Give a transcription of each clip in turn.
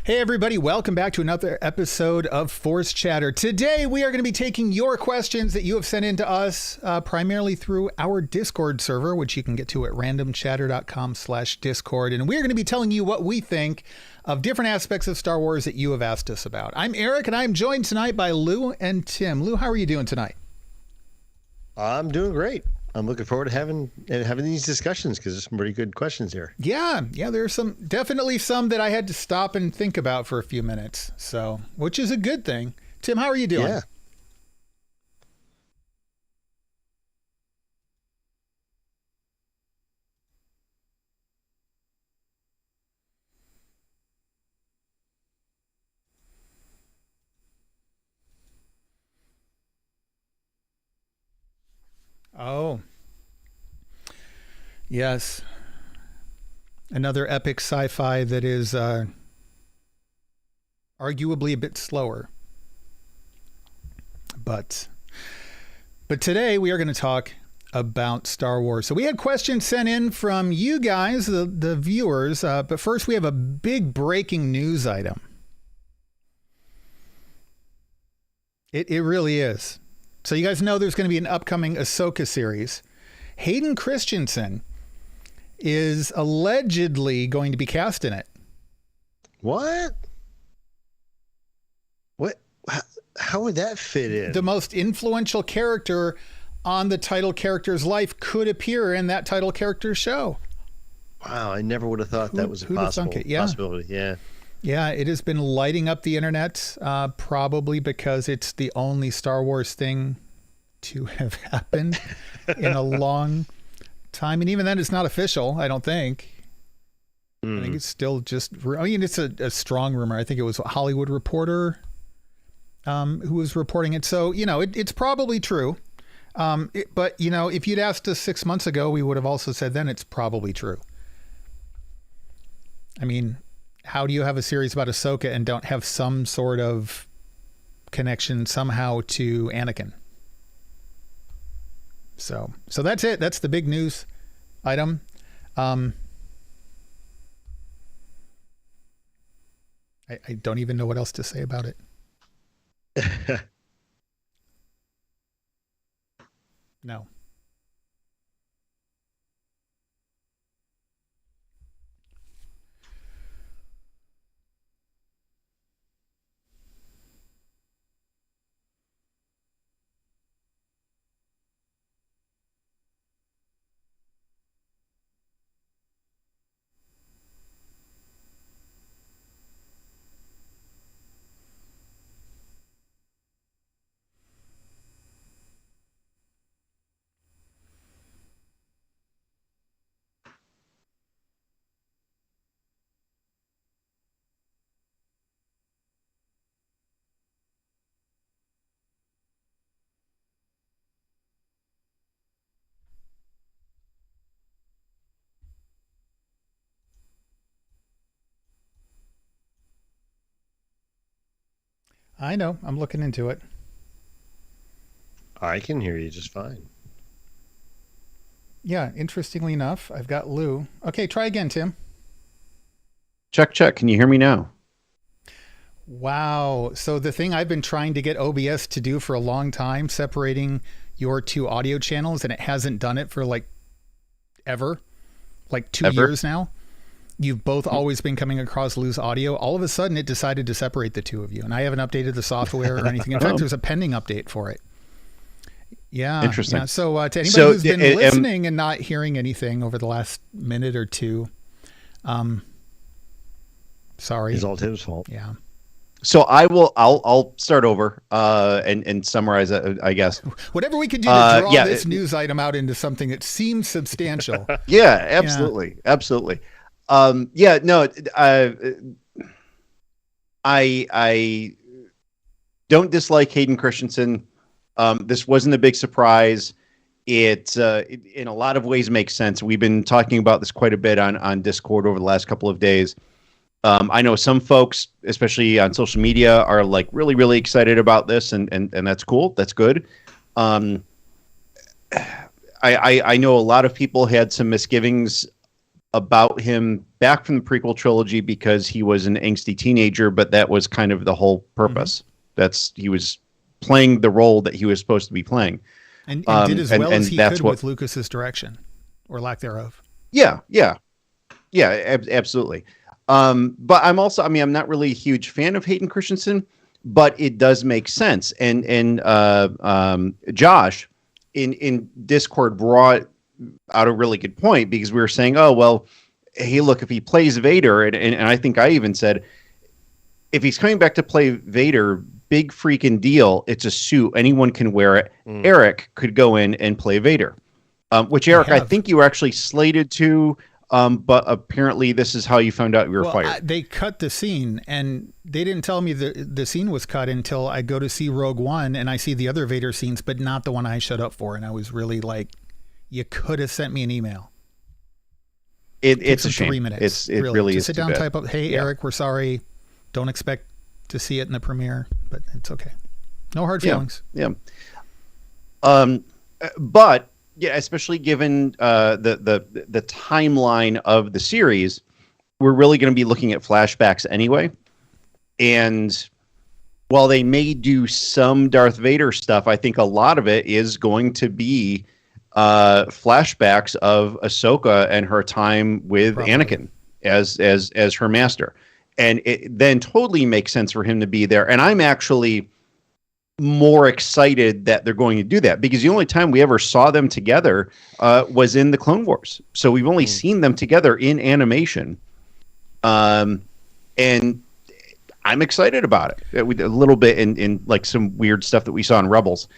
Hey everybody, welcome back to another episode of Force Chatter. Today we are going to be taking your questions that you have sent in to us primarily through our Discord server, which you can get to at randomchatter.com/discord. And we're going to be telling you what we think of different aspects of Star Wars that you have asked us about. I'm Eric and I'm joined tonight by Lou and Tim. Lou, how are you doing tonight? I'm doing great. I'm looking forward to having these discussions because there's some pretty good questions here. Yeah, there's definitely some that I had to stop and think about for a few minutes. So, which is a good thing. Tim, how are you doing? Yeah. Oh. Yes. Another epic sci-fi that is arguably a bit slower. But today we are going to talk about Star Wars. So we had questions sent in from you guys, the viewers. But first we have a big breaking news item. It really is. So you guys know there's going to be an upcoming Ahsoka series. Hayden Christensen is allegedly going to be cast in it. What? How would that fit in? The most influential character on the title character's life could appear in that title character's show. Wow, I never would have thought that was a possibility. Yeah. Yeah, it has been lighting up the internet, probably because it's the only Star Wars thing to have happened in a long time. And even then, it's not official, I don't think. I think it's still just, it's a strong rumor. I think it was a Hollywood Reporter who was reporting it. So, it's probably true. But, if you'd asked us 6 months ago, we would have also said then it's probably true. I mean, how do you have a series about Ahsoka and don't have some sort of connection somehow to Anakin? So that's it. That's the big news item. I don't even know what else to say about it. No. I know. I'm looking into it. I can hear you just fine. Yeah, interestingly enough, I've got Lou. Okay, try again, Tim. Check. Can you hear me now? Wow. So the thing I've been trying to get OBS to do for a long time, separating your two audio channels, and it hasn't done it for like 2 years now. You've both always been coming across Lou's audio. All of a sudden, it decided to separate the two of you, and I haven't updated the software or anything. In fact, there's a pending update for it. Yeah. Interesting. Yeah. So to anybody who's been listening and not hearing anything over the last minute or two, sorry. It's all Tim's fault. Yeah. So I'll start over and summarize it, I guess. Whatever we could do to draw this news item out into something that seems substantial. Yeah, absolutely. Yeah. Absolutely. I don't dislike Hayden Christensen. This wasn't a big surprise. It in a lot of ways makes sense. We've been talking about this quite a bit on Discord over the last couple of days. I know some folks, especially on social media, are like really, really excited about this, and that's cool. That's good. I know a lot of people had some misgivings about him back from the prequel trilogy because he was an angsty teenager, but that was kind of the whole purpose. He was playing the role that he was supposed to be playing. And did as well as he could with Lucas's direction or lack thereof. Yeah, absolutely. But I'm also, I'm not really a huge fan of Hayden Christensen, but it does make sense. And Josh in Discord brought out a really good point, because we were saying, oh, well, hey, look, if he plays Vader, and I think I even said, if he's coming back to play Vader, big freaking deal. It's a suit. Anyone can wear it. Eric could go in and play Vader, which, Eric, I think you were actually slated to, but apparently this is how you found out you were fired. They cut the scene, and they didn't tell me the scene was cut until I go to see Rogue One, and I see the other Vader scenes, but not the one I showed up for. And I was really like, you could have sent me an email. It's a shame. 3 minutes. It really is. Sit down, type up, hey, Eric, we're sorry. Don't expect to see it in the premiere, but it's okay. No hard feelings. Yeah. But yeah, especially given the timeline of the series, we're really going to be looking at flashbacks anyway. And while they may do some Darth Vader stuff, I think a lot of it is going to be flashbacks of Ahsoka and her time with Anakin as her master. And it then totally makes sense for him to be there. And I'm actually more excited that they're going to do that, because the only time we ever saw them together was in the Clone Wars. So we've only seen them together in animation. And I'm excited about it. We did a little bit in like some weird stuff that we saw in Rebels.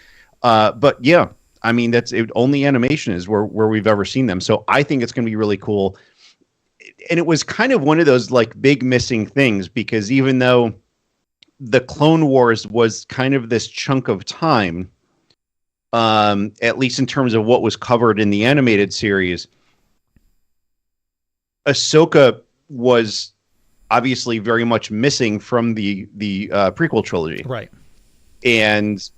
But yeah, I mean, that's it, only animation is where we've ever seen them. So I think it's going to be really cool. And it was kind of one of those like big missing things, because even though the Clone Wars was kind of this chunk of time, at least in terms of what was covered in the animated series, Ahsoka was obviously very much missing from the prequel trilogy. Right. And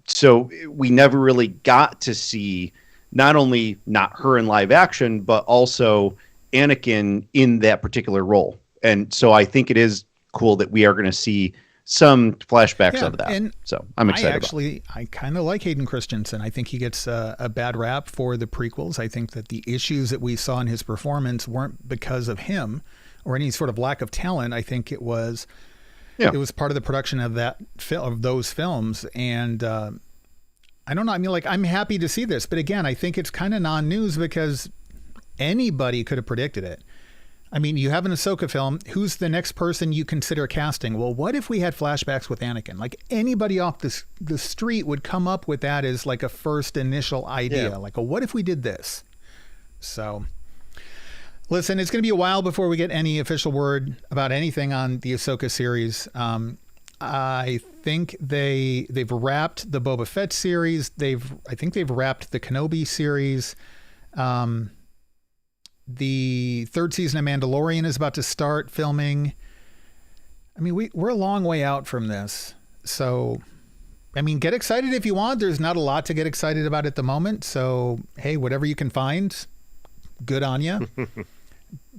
so we never really got to see not only not her in live action, but also Anakin in that particular role. And so I think it is cool that we are going to see some flashbacks of that. And so I'm excited. I kind of like Hayden Christensen. I think he gets a bad rap for the prequels. I think that the issues that we saw in his performance weren't because of him or any sort of lack of talent. I think it was part of the production of those films. And I don't know. I mean, like, I'm happy to see this, but again, I think it's kind of non-news because anybody could have predicted it. I mean, you have an Ahsoka film. Who's the next person you consider casting? Well, what if we had flashbacks with Anakin? Like, anybody off the street would come up with that as like a first initial idea. Yeah. Like, what if we did this? So, listen, it's going to be a while before we get any official word about anything on the Ahsoka series. I think they've wrapped the Boba Fett series. I think they've wrapped the Kenobi series. The third season of Mandalorian is about to start filming. I mean, we're a long way out from this. So, I mean, get excited if you want. There's not a lot to get excited about at the moment. So, hey, whatever you can find, good on you.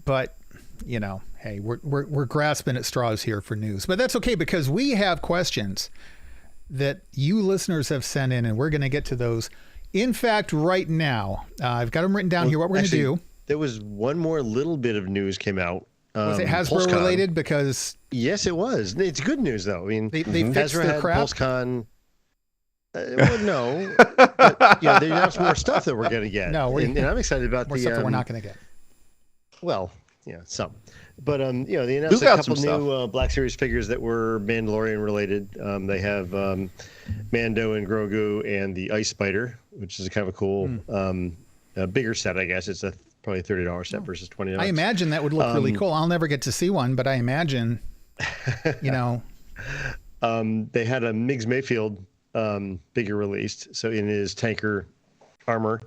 But, you know, hey, we're grasping at straws here for news. But that's okay, because we have questions that you listeners have sent in, and we're going to get to those. In fact, right now, I've got them written down here. What we're going to do. There was one more little bit of news came out. Was it Hasbro related? Because yes, it was. It's good news though. I mean, they fixed their crap. PulseCon. Well, no, but, you know, they announced more stuff that we're going to get. No, and I'm excited about more stuff that we're not going to get. Well, yeah, some. But you know, they announced a couple new Black Series figures that were Mandalorian related. They have Mando and Grogu and the Ice Spider, which is kind of a cool, a bigger set, I guess. It's probably a $30 set versus $20. I imagine that would look really cool. I'll never get to see one, but I imagine, you know. They had a Miggs Mayfield figure released, so in his tanker armor,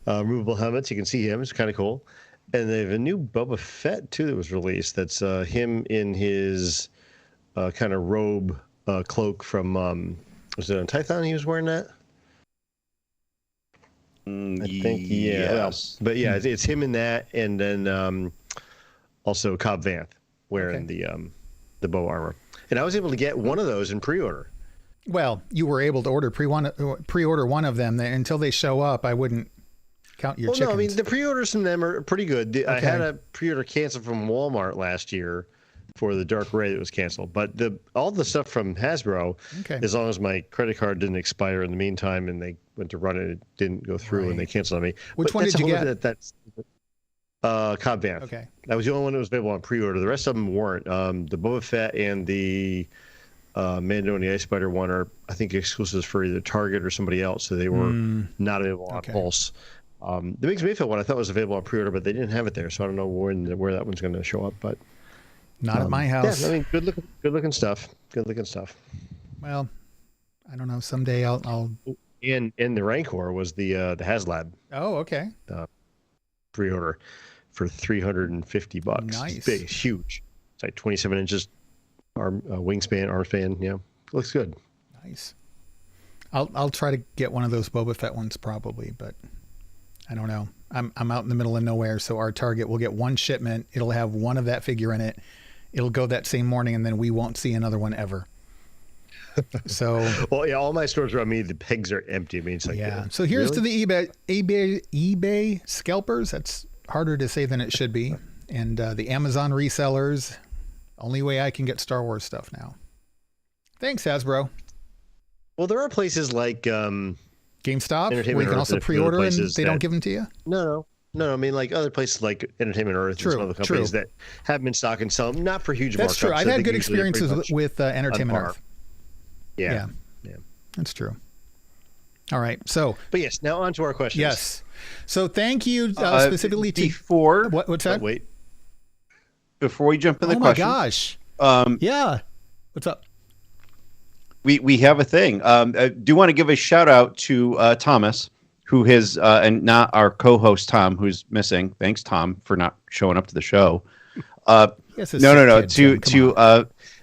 removable helmets, you can see him. It's kind of cool. And they have a new Boba Fett too that was released. That's him in his kind of robe cloak from was it Untitled he was wearing that? I think yes. But yeah, it's him in that, and then also Cobb Vanth wearing the Boba armor. And I was able to get one of those in pre-order. Well, you were able to pre-order one of them. Until they show up, I wouldn't count your chickens. No, I mean, the pre-orders from them are pretty good. I had a pre-order canceled from Walmart last year for the Dark Ray that was canceled. But all the stuff from Hasbro, as long as my credit card didn't expire in the meantime and they went to run it didn't go through and they canceled on me. Which one did you get? That's Cobb Vanth. Okay. That was the only one that was available on pre-order. The rest of them weren't. The Boba Fett and the Mando and the Ice Spider one are, I think, exclusives for either Target or somebody else, so they were not available on Pulse. The Migs Mayfield one I thought was available on pre-order, but they didn't have it there, so I don't know where that one's going to show up. But not at my house. Yeah, I mean, good looking stuff. Good looking stuff. Well, I don't know. Someday I'll. In the Rancor was the HasLab. Oh, okay. Pre-order for $350. Nice. Big, huge. It's like 27 inches. Wingspan, arm span. Yeah, looks good. Nice. I'll try to get one of those Boba Fett ones probably, but I don't know. I'm out in the middle of nowhere, so our Target will get one shipment. It'll have one of that figure in it. It'll go that same morning, and then we won't see another one ever. So. Well, yeah, all my stores around me, the pegs are empty. I mean, it's like So here's really? to the eBay scalpers. That's harder to say than it should be, and the Amazon resellers. Only way I can get Star Wars stuff now. Thanks, Hasbro. Well, there are places like GameStop where you can also pre-order and they don't give them to you. No. I mean, like other places like Entertainment Earth and some other companies that have them in stock and sell them, not for huge markups. That's true. I've had good experiences with Entertainment Earth. Yeah. That's true. All right. So, but yes, now on to our questions. Yes. So thank you specifically before. What's that? Wait. Before we jump in the question. Oh my gosh. Yeah. What's up? We have a thing. I do want to give a shout out to Thomas, who has, and not our co-host Tom, who's missing. Thanks, Tom, for not showing up to the show. No.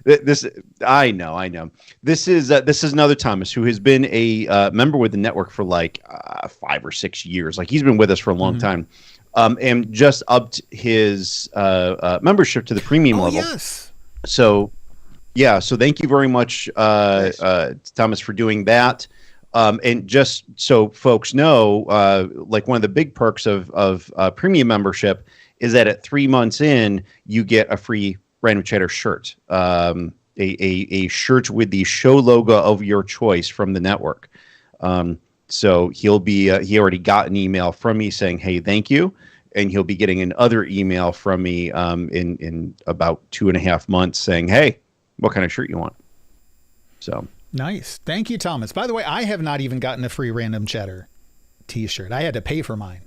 This. I know. This is another Thomas who has been a member with the network for like 5 or 6 years. Like he's been with us for a long time. And just upped his membership to the premium level. Yes. So thank you very much, Thomas, for doing that. And just so folks know, like one of the big perks of premium membership is that at 3 months in, you get a free Random Chatter shirt, a shirt with the show logo of your choice from the network. So he already got an email from me saying, hey, thank you. And he'll be getting another email from me in about 2.5 months saying, hey, what kind of shirt you want? So nice. Thank you, Thomas. By the way, I have not even gotten a free Random Chatter t-shirt. I had to pay for mine.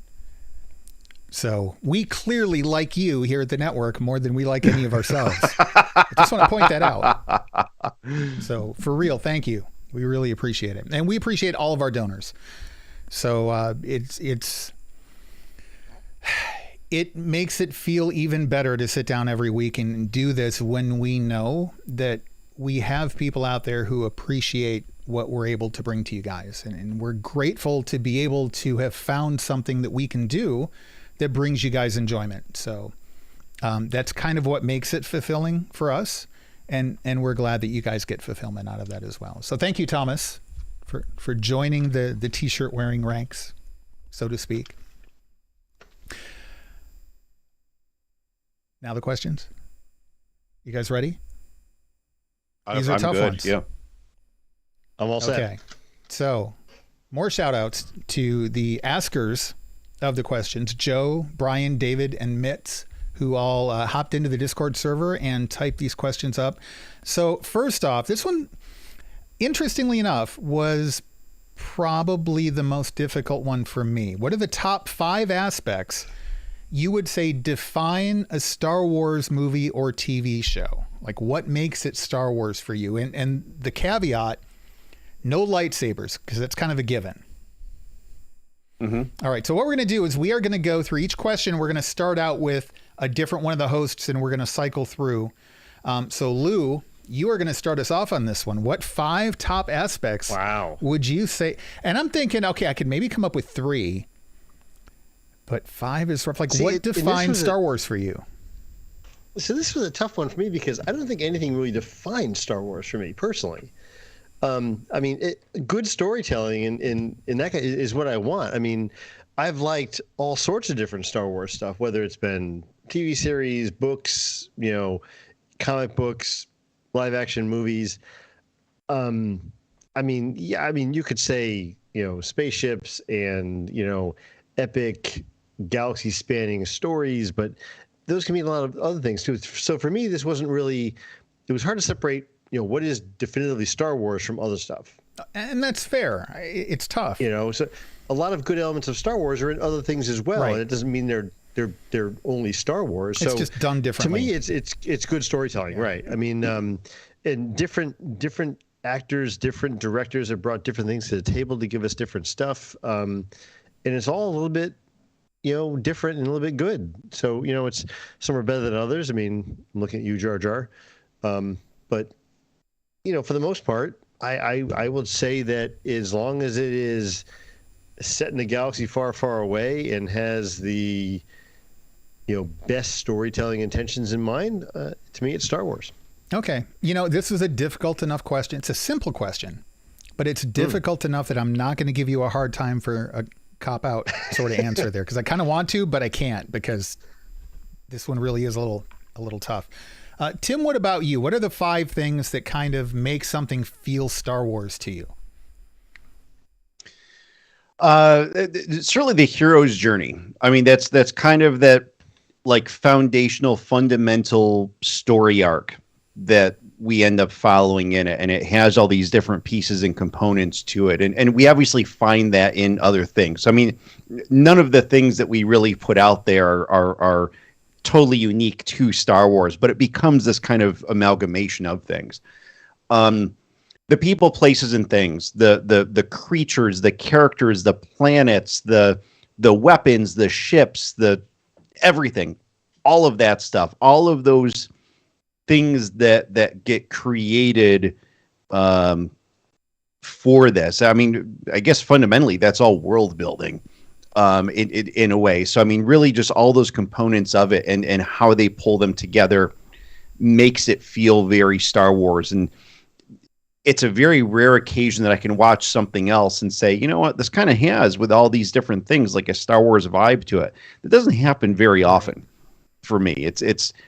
So we clearly like you here at the network more than we like any of ourselves. I just want to point that out. So for real, thank you. We really appreciate it. And we appreciate all of our donors. So it makes it feel even better to sit down every week and do this when we know that we have people out there who appreciate what we're able to bring to you guys. And we're grateful to be able to have found something that we can do that brings you guys enjoyment. So that's kind of what makes it fulfilling for us. And we're glad that you guys get fulfillment out of that as well. So thank you, Thomas, for joining the t-shirt wearing ranks, so to speak. Now the questions. You guys ready? These are tough ones. Yeah. I'm all set. Okay. So more shout outs to the askers of the questions, Joe, Brian, David, and Mitz, who all hopped into the Discord server and typed these questions up. So first off, this one, interestingly enough, was probably the most difficult one for me. What are the top 5 aspects you would say define a Star Wars movie or TV show? Like what makes it Star Wars for you? And the caveat, no lightsabers, because that's kind of a given. Mm-hmm. All right. So what we're going to do is we are going to go through each question. We're going to start out with a different one of the hosts and we're going to cycle through. So Lou, you are going to start us off on this one. What 5 top aspects would you say? And I'm thinking, okay, I could maybe come up with 3, but 5 is rough. Like what defines Star Wars for you? So this was a tough one for me because I don't think anything really defined Star Wars for me personally. I mean, good storytelling in that case is what I want. I mean, I've liked all sorts of different Star Wars stuff, whether it's been TV series, books, comic books, live action movies. I mean, yeah, I mean, you could say, spaceships and, epic galaxy spanning stories, but those can mean a lot of other things too. So for me, this wasn't really, it was hard to separate, what is definitively Star Wars from other stuff. And that's fair. It's tough. So a lot of good elements of Star Wars are in other things as well. Right. And it doesn't mean they're only Star Wars. It's so just done differently. To me, it's good storytelling, right? I mean, and different actors, different directors have brought different things to the table to give us different stuff. And it's all a little bit, different and a little bit good. So, it's some are better than others. I mean, I'm looking at you, Jar Jar. But, for the most part, I would say that as long as it is set in a galaxy far, far away and has the, best storytelling intentions in mind, to me, it's Star Wars. Okay. This is a difficult enough question. It's a simple question, but it's difficult enough that I'm not going to give you a hard time for a cop-out sort of answer there, because I kind of want to, but I can't, because this one really is a little tough. Tim, what about you? What are the 5 things that kind of make something feel Star Wars to you? Certainly the hero's journey. I mean, that's kind of that like foundational, fundamental story arc that we end up following in it, and it has all these different pieces and components to it, and we obviously find that in other things. I mean, none of the things that we really put out there are totally unique to Star Wars, but it becomes this kind of amalgamation of things. The people, places, and things, the creatures, the characters, the planets, the weapons, the ships, the everything, all of that stuff, all of those things that get created for this. I mean, I guess fundamentally that's all world building in a way. So I mean, really just all those components of it and how they pull them together makes it feel very Star Wars. And it's a very rare occasion that I can watch something else and say, you know what, this kind of has, with all these different things, like a Star Wars vibe to it. It doesn't happen very often for me.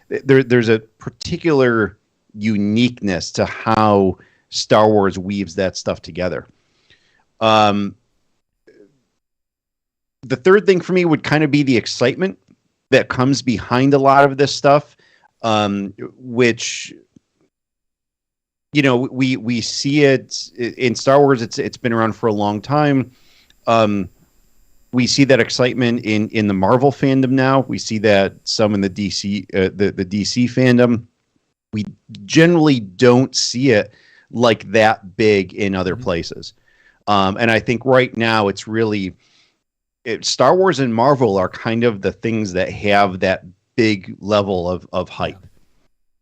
There's a particular uniqueness to how Star Wars weaves that stuff together. The third thing for me would kind of be the excitement that comes behind a lot of this stuff, which, we see it in Star Wars. It's been around for a long time. We see that excitement in the Marvel fandom now. We see that some in the DC the DC fandom. We generally don't see it like that big in other places. And I think right now it's really Star Wars and Marvel are kind of the things that have that big level of hype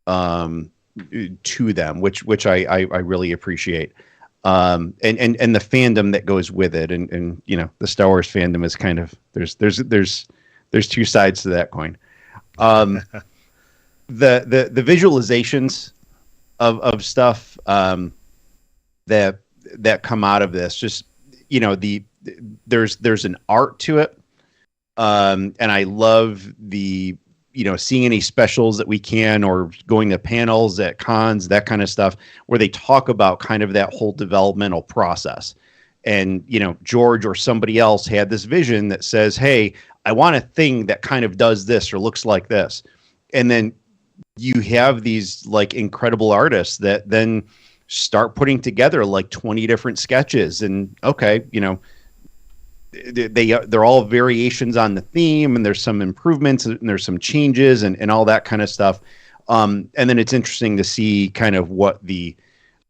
to them, which I really appreciate. And the fandom that goes with it, and the Star Wars fandom is kind of there's 2 sides to that coin. The visualizations of stuff that come out of this, just there's an art to it, and I love the seeing any specials that we can, or going to panels at cons, that kind of stuff, where they talk about kind of that whole developmental process. And, George or somebody else had this vision that says, hey, I want a thing that kind of does this or looks like this. And then you have these like incredible artists that then start putting together like 20 different sketches, and okay, they're all variations on the theme, and there's some improvements and there's some changes and all that kind of stuff. And then it's interesting to see kind of what the,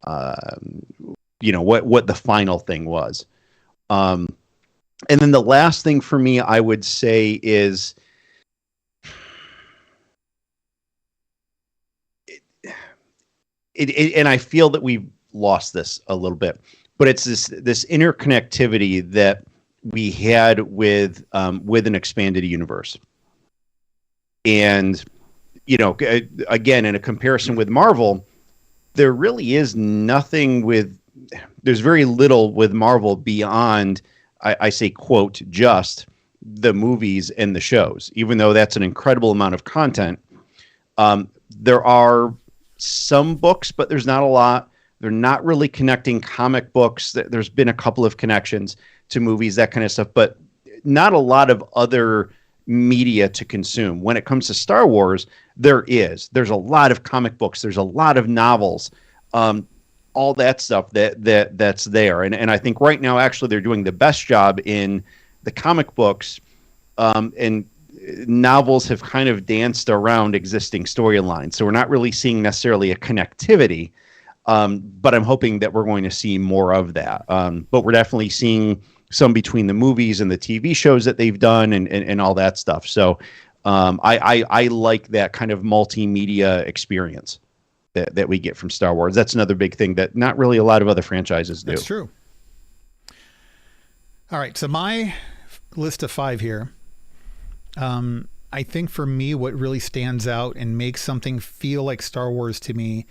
what the final thing was. And then the last thing for me, I would say is and I feel that we've lost this a little bit, but it's this interconnectivity that we had with an expanded universe. And again, in a comparison with Marvel, there really is nothing there's very little with Marvel beyond, I say, quote, just the movies and the shows, even though that's an incredible amount of content. There are some books, but there's not a lot. They're not really connecting comic books. There's been a couple of connections to movies, that kind of stuff, but not a lot of other media to consume. When it comes to Star Wars, there's a lot of comic books. There's a lot of novels, all that stuff that's there. And I think right now, actually, they're doing the best job in the comic books, and novels have kind of danced around existing storylines. So we're not really seeing necessarily a connectivity, but I'm hoping that we're going to see more of that. But we're definitely seeing some between the movies and the TV shows that they've done and all that stuff. So I like that kind of multimedia experience that we get from Star Wars. That's another big thing that not really a lot of other franchises do. That's true. All right, so my list of 5 here. I think for me, what really stands out and makes something feel like Star Wars to me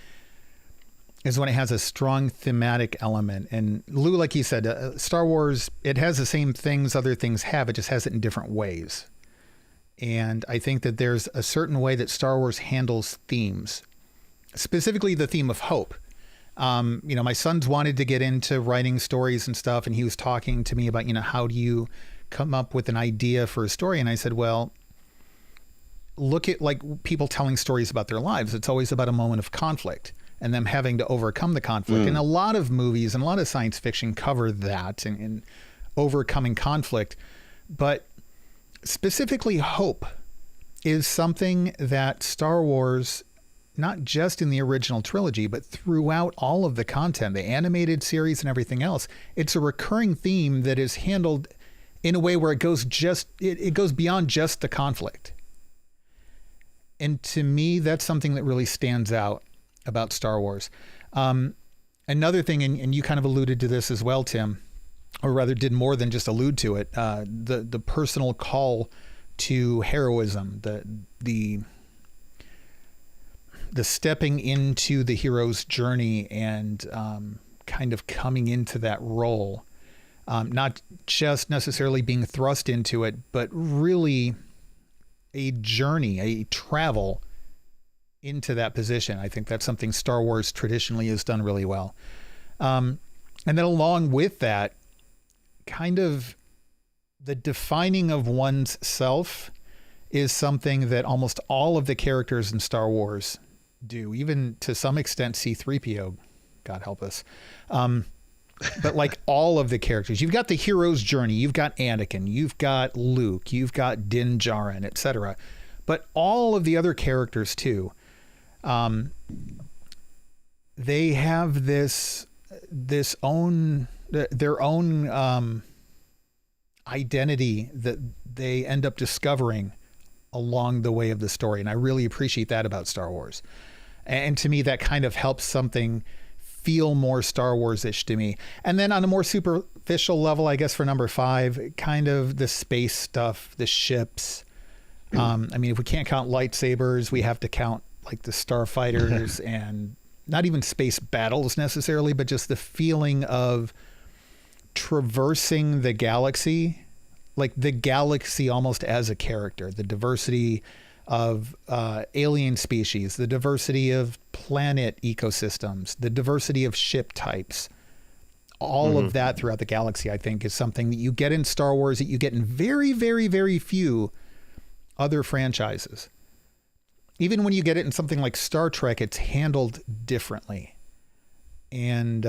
is when it has a strong thematic element. And Lou, like you said, Star Wars, it has the same things other things have. It just has it in different ways. And I think that there's a certain way that Star Wars handles themes, specifically the theme of hope. My sons wanted to get into writing stories and stuff, and he was talking to me about, how do you come up with an idea for a story? And I said, well, look at like people telling stories about their lives. It's always about a moment of conflict and them having to overcome the conflict. And a lot of movies and a lot of science fiction cover that and overcoming conflict. But specifically hope is something that Star Wars, not just in the original trilogy, but throughout all of the content, the animated series and everything else, it's a recurring theme that is handled in a way where it goes beyond just the conflict. And to me, that's something that really stands out about Star Wars. Another thing, and you kind of alluded to this as well, Tim, or rather did more than just allude to it, the personal call to heroism, the stepping into the hero's journey and kind of coming into that role, not just necessarily being thrust into it, but really a journey, a travel into that position. I think that's something Star Wars traditionally has done really well. And then along with that, kind of the defining of one's self is something that almost all of the characters in Star Wars do, even to some extent C-3PO, God help us. But like all of the characters, you've got the hero's journey, you've got Anakin, you've got Luke, you've got Din Djarin, etc. But all of the other characters too, they have their own identity that they end up discovering along the way of the story. And I really appreciate that about Star Wars. And to me, that kind of helps something feel more Star Wars-ish to me. And then on a more superficial level, I guess for number 5, kind of the space stuff, the ships. I mean, if we can't count lightsabers, we have to count like the starfighters and not even space battles necessarily, but just the feeling of traversing the galaxy, like the galaxy almost as a character, the diversity of alien species, the diversity of planet ecosystems, the diversity of ship types, all of that throughout the galaxy, I think is something that you get in Star Wars that you get in very, very, very few other franchises. Even when you get it in something like Star Trek, it's handled differently. And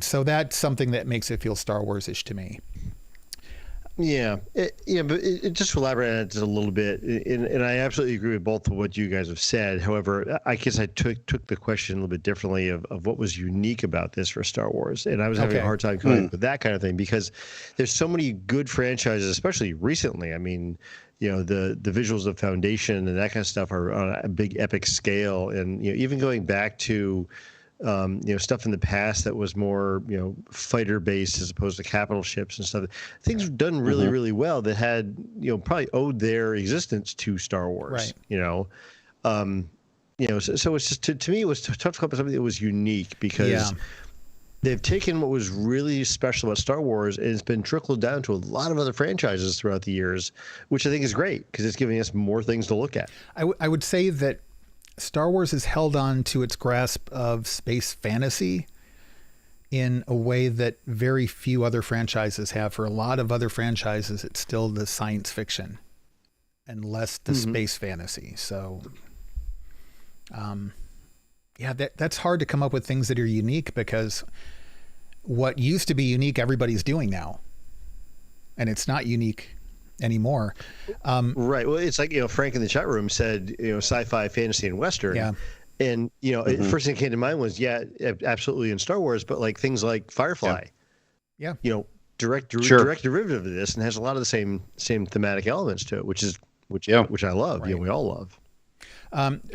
so that's something that makes it feel Star Wars-ish to me. Yeah, but just to elaborate on it just a little bit, and I absolutely agree with both of what you guys have said. However, I guess I took the question a little bit differently of what was unique about this for Star Wars, and I was having a hard time coming up with that kind of thing because there's so many good franchises, especially recently. I mean, the visuals of Foundation and that kind of stuff are on a big epic scale, and even going back to stuff in the past that was more, fighter based as opposed to capital ships and stuff. Things were done really, really well that had, probably owed their existence to Star Wars, right. So it's just to me, it was tough to come up with something that was unique because they've taken what was really special about Star Wars and it's been trickled down to a lot of other franchises throughout the years, which I think is great because it's giving us more things to look at. I would say that Star Wars has held on to its grasp of space fantasy in a way that very few other franchises have. For a lot of other franchises, it's still the science fiction and less the space fantasy. So, that's hard to come up with things that are unique because what used to be unique, everybody's doing now. And it's not unique anymore. Right. Well, it's like, Frank in the chat room said, sci-fi, fantasy, and Western. Yeah. And, first thing that came to mind was, absolutely in Star Wars, but like things like Firefly. Yeah. Direct derivative of this and has a lot of the same thematic elements to it, which I love. Right. We all love.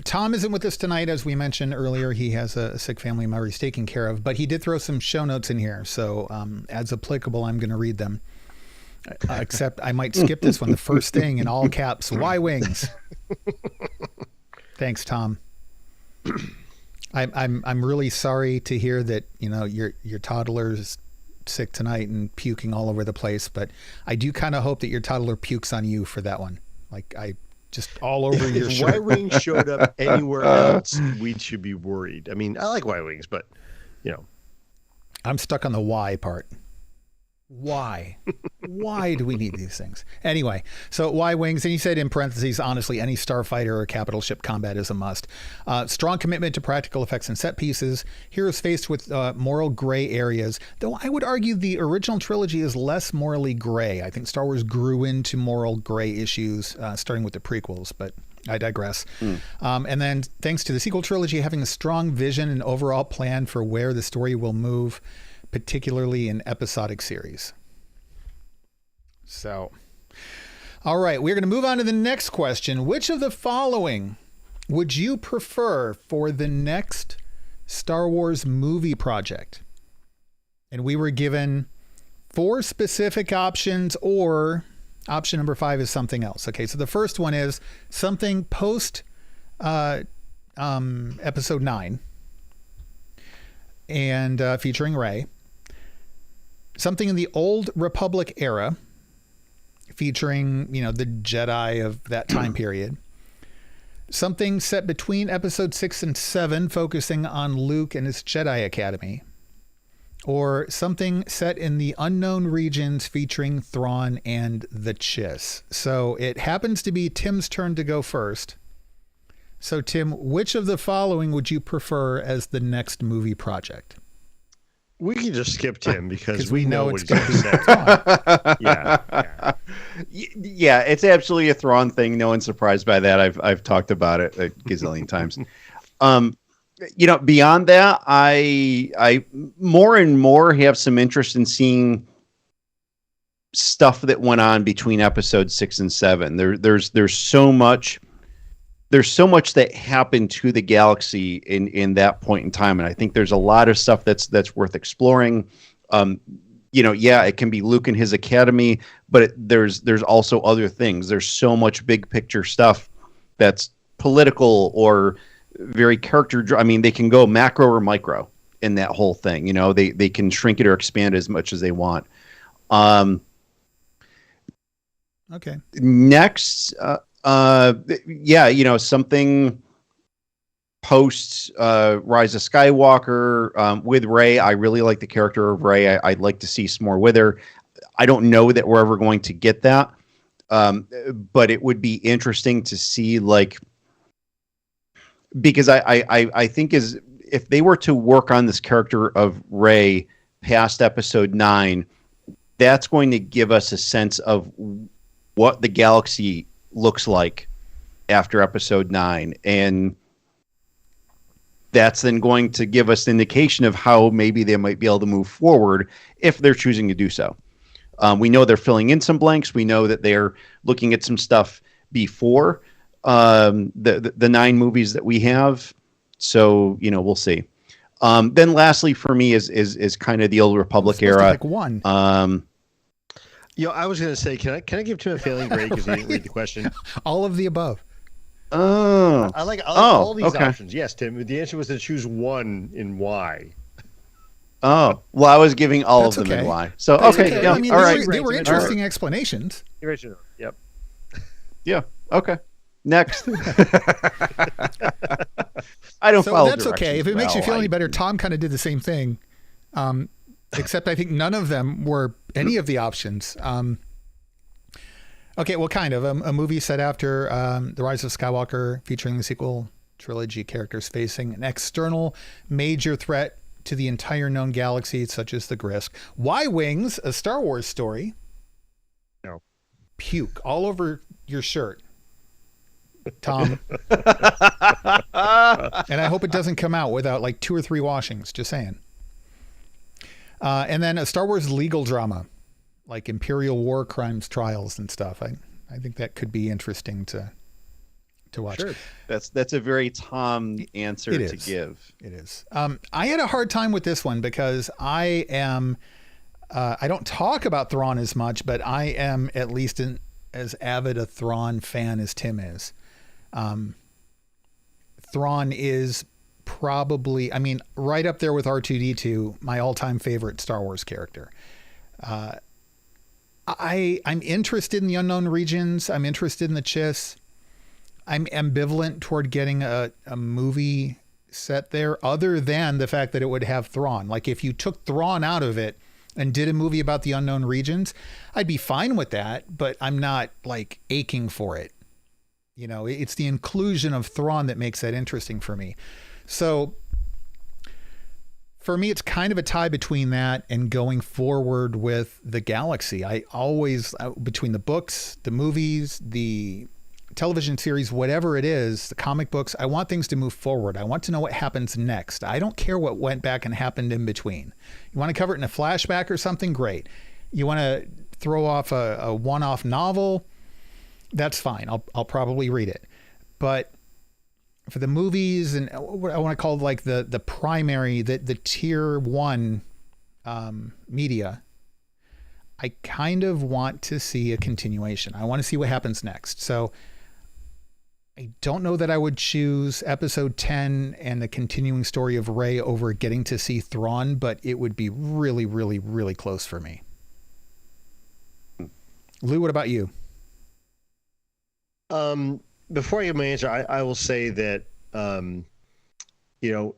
Tom isn't with us tonight, as we mentioned earlier. He has a sick family member he's taking care of, but he did throw some show notes in here. So as applicable, I'm going to read them. Except I might skip this one. The first thing in all caps, Y wings. Thanks, Tom. I'm really sorry to hear that your toddler's sick tonight and puking all over the place, but I do kind of hope that your toddler pukes on you for that one. Like just all over your shirt. If Y wings showed up anywhere else, we should be worried. I mean, I like Y wings, but I'm stuck on the Y part. Why? Why do we need these things? Anyway, so Y wings, and he said in parentheses, honestly, any starfighter or capital ship combat is a must. Strong commitment to practical effects and set pieces. Heroes faced with moral gray areas, though I would argue the original trilogy is less morally gray. I think Star Wars grew into moral gray issues, starting with the prequels, but I digress. And then thanks to the sequel trilogy having a strong vision and overall plan for where the story will move, particularly in episodic series. So, all right, we're going to move on to the next question. Which of the following would you prefer for the next Star Wars movie project? And we were given 4 specific options, or option number 5 is something else. Okay, so the first one is something post episode 9 and featuring Rey. Something in the old Republic era featuring, the Jedi of that time period. Something set between episode 6 and 7, focusing on Luke and his Jedi Academy. Or something set in the unknown regions featuring Thrawn and the Chiss. So it happens to be Tim's turn to go first. So Tim, which of the following would you prefer as the next movie project? We can just skip Tim because we know what he's going to say. Yeah, it's absolutely a Thrawn thing. No one's surprised by that. I've talked about it a gazillion times. Beyond that, I more and more have some interest in seeing stuff that went on between episodes 6 and 7. There's so much that happened to the galaxy in that point in time, and I think there's a lot of stuff that's worth exploring. It can be Luke and his academy, but there's also other things. There's so much big picture stuff that's political or very character. I mean, they can go macro or micro in that whole thing. They can shrink it or expand as much as they want. Okay. Next. Something post Rise of Skywalker with Rey. I really like the character of Rey. I'd like to see some more with her. I don't know that we're ever going to get that, but it would be interesting to see, because I think if they were to work on this character of Rey past episode 9, that's going to give us a sense of what the galaxy looks like after episode 9, and that's then going to give us an indication of how maybe they might be able to move forward if they're choosing to do so. We know they're filling in some blanks. We know that they're looking at some stuff before the 9 movies that we have, so we'll see. Then lastly for me is kind of the old Republic era. Pick one. I was going to say, can I give Tim a failing grade because he didn't read the question? All of the above. Oh, I like all these okay. options. Yes, Tim. The answer was to choose one in Y. Oh, well, I was giving all That's of them okay. in Y. So That's okay, yeah, I mean, all right. they were interesting explanations. Original. Yep. Yeah. Okay. Next. I don't follow that's okay. If it makes you feel any better, Tom kind of did the same thing, except I think none of them were any of the options. Okay, well, kind of. A movie set after The Rise of Skywalker, featuring the sequel trilogy characters facing an external major threat to the entire known galaxy, such as the Grisk. Y-Wings, a Star Wars story. No. Puke all over your shirt, Tom. And I hope it doesn't come out without like 2 or 3 washings, just saying. And then a Star Wars legal drama, like Imperial war crimes trials and stuff. I think that could be interesting to watch. Sure. That's a very Tom answer to give. It is. I had a hard time with this one because I am, I don't talk about Thrawn as much, but I am at least as avid a Thrawn fan as Tim is. Thrawn is probably, I mean, right up there with R2-D2, my all-time favorite Star Wars character. I'm interested in the unknown regions. I'm interested in the Chiss. I'm ambivalent toward getting a movie set there, other than the fact that it would have Thrawn. Like if you took Thrawn out of it and did a movie about the unknown regions, I'd be fine with that, but I'm not like aching for it. You know, it's the inclusion of Thrawn that makes that interesting for me. So for me, it's kind of a tie between that and going forward with the galaxy. I always, between the books, the movies, the television series, whatever it is, the comic books, I want things to move forward. I want to know what happens next. I don't care what went back and happened in between. You want to cover it in a flashback or something? Great. You want to throw off a one-off novel? That's fine. I'll probably read it. But for the movies and what I want to call like the primary, the tier 1 media, I kind of want to see a continuation. I want to see what happens next. So I don't know that I would choose episode 10 and the continuing story of Rey over getting to see Thrawn, but it would be really, really, really close for me. Lou, what about you? Before I give my answer, I will say that, you know,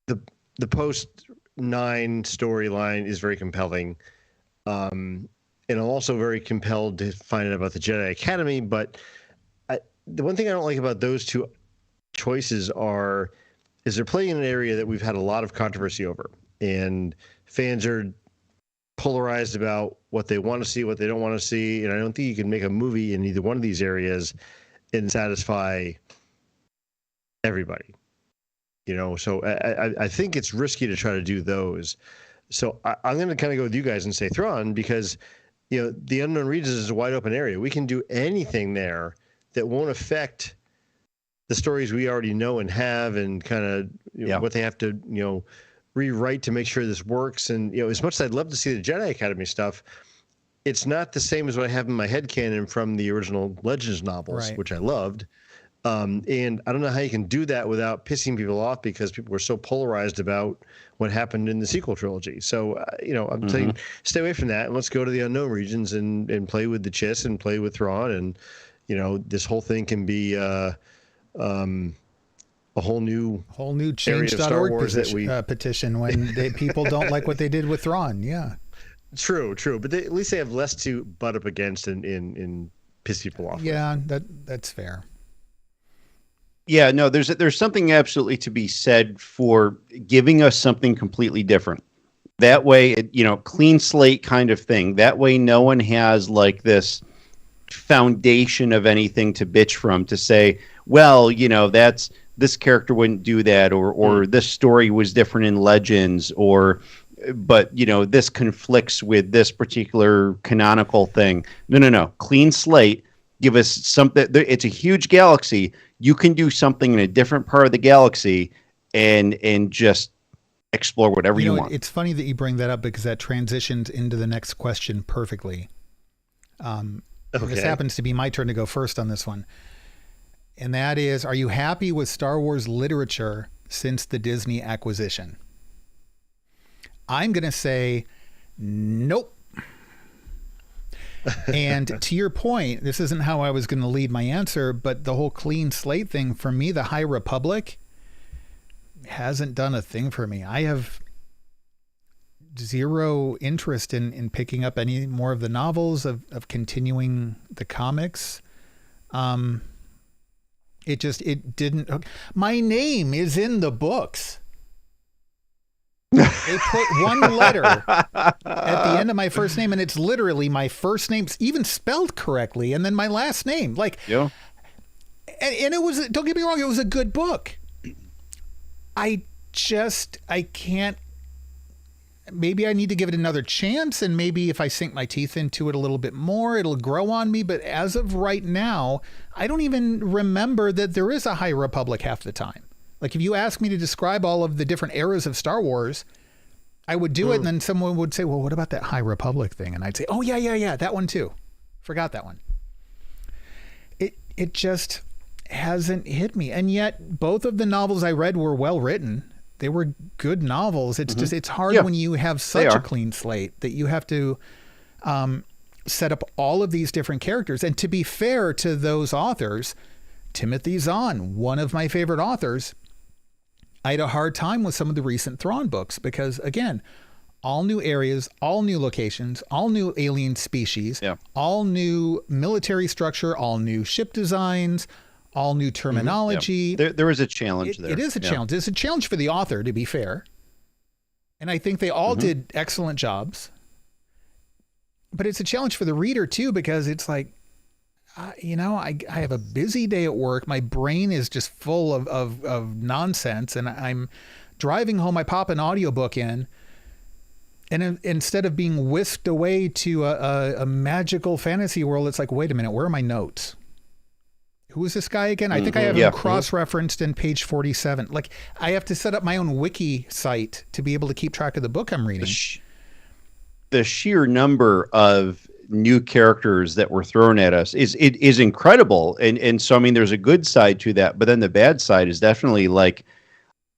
the post 9 storyline is very compelling. And I'm also very compelled to find out about the Jedi Academy. But the one thing I don't like about those 2 choices is they're playing in an area that we've had a lot of controversy over. And fans are polarized about what they want to see, what they don't want to see. And I don't think you can make a movie in either one of these areas and satisfy everybody. You know, so I think it's risky to try to do those. So I'm going to kind of go with you guys and say Thrawn, because, you know, the unknown regions is a wide open area. We can do anything there that won't affect the stories we already know and have, and kind of what they have to, you know, rewrite to make sure this works. And, you know, as much as I'd love to see the Jedi Academy stuff, it's not the same as what I have in my head canon from the original Legends novels, which I loved. And I don't know how you can do that without pissing people off, because people were so polarized about what happened in the sequel trilogy. So, you know, I'm saying stay away from that, and let's go to the unknown regions and play with the Chiss and play with Thrawn. And, you know, this whole thing can be a whole new change.org petition when people don't like what they did with Thrawn. Yeah. True. But at least they have less to butt up against and piss people off. Yeah, that's fair. Yeah, no, there's something absolutely to be said for giving us something completely different. That way, you know, clean slate kind of thing. That way, no one has like this foundation of anything to bitch from, to say, well, you know, this character wouldn't do that, or this story was different in Legends, but, you know, this conflicts with this particular canonical thing. No. Clean slate. Give us something. It's a huge galaxy. You can do something in a different part of the galaxy and just explore whatever you want. It's funny that you bring that up, because that transitions into the next question perfectly. This happens to be my turn to go first on this one. And that is, are you happy with Star Wars literature since the Disney acquisition? I'm going to say nope. And to your point, this isn't how I was going to lead my answer, but the whole clean slate thing, for me, the High Republic hasn't done a thing for me. I have zero interest in picking up any more of the novels, of continuing the comics. It didn't. My name is in the books. They put one letter at the end of my first name, and it's literally my first name, even spelled correctly, and then my last name. Like, yeah. And it was, don't get me wrong, it was a good book. I can't. Maybe I need to give it another chance, and maybe if I sink my teeth into it a little bit more, it'll grow on me. But as of right now, I don't even remember that there is a High Republic half the time. Like, if you ask me to describe all of the different eras of Star Wars, I would do it, and then someone would say, well, what about that High Republic thing? And I'd say, oh, yeah, that one too. Forgot that one. It just hasn't hit me. And yet, both of the novels I read were well written. They were good novels. It's just, it's hard when you have such a clean slate that you have to set up all of these different characters. And to be fair to those authors, Timothy Zahn, one of my favorite authors, I had a hard time with some of the recent Thrawn books because, again, all new areas, all new locations, all new alien species, all new military structure, all new ship designs, all new terminology. There is a challenge there. It is a challenge. It's a challenge for the author, to be fair. And I think they all did excellent jobs. But it's a challenge for the reader, too, because it's like, I have a busy day at work. My brain is just full of nonsense. And I'm driving home. I pop an audiobook in. And instead of being whisked away to a magical fantasy world, it's like, wait a minute, where are my notes? Who is this guy again? I think I have him cross-referenced in page 47. Like, I have to set up my own wiki site to be able to keep track of the book I'm reading. The sheer number of new characters that were thrown at us is incredible. And so, I mean, there's a good side to that, but then the bad side is definitely like,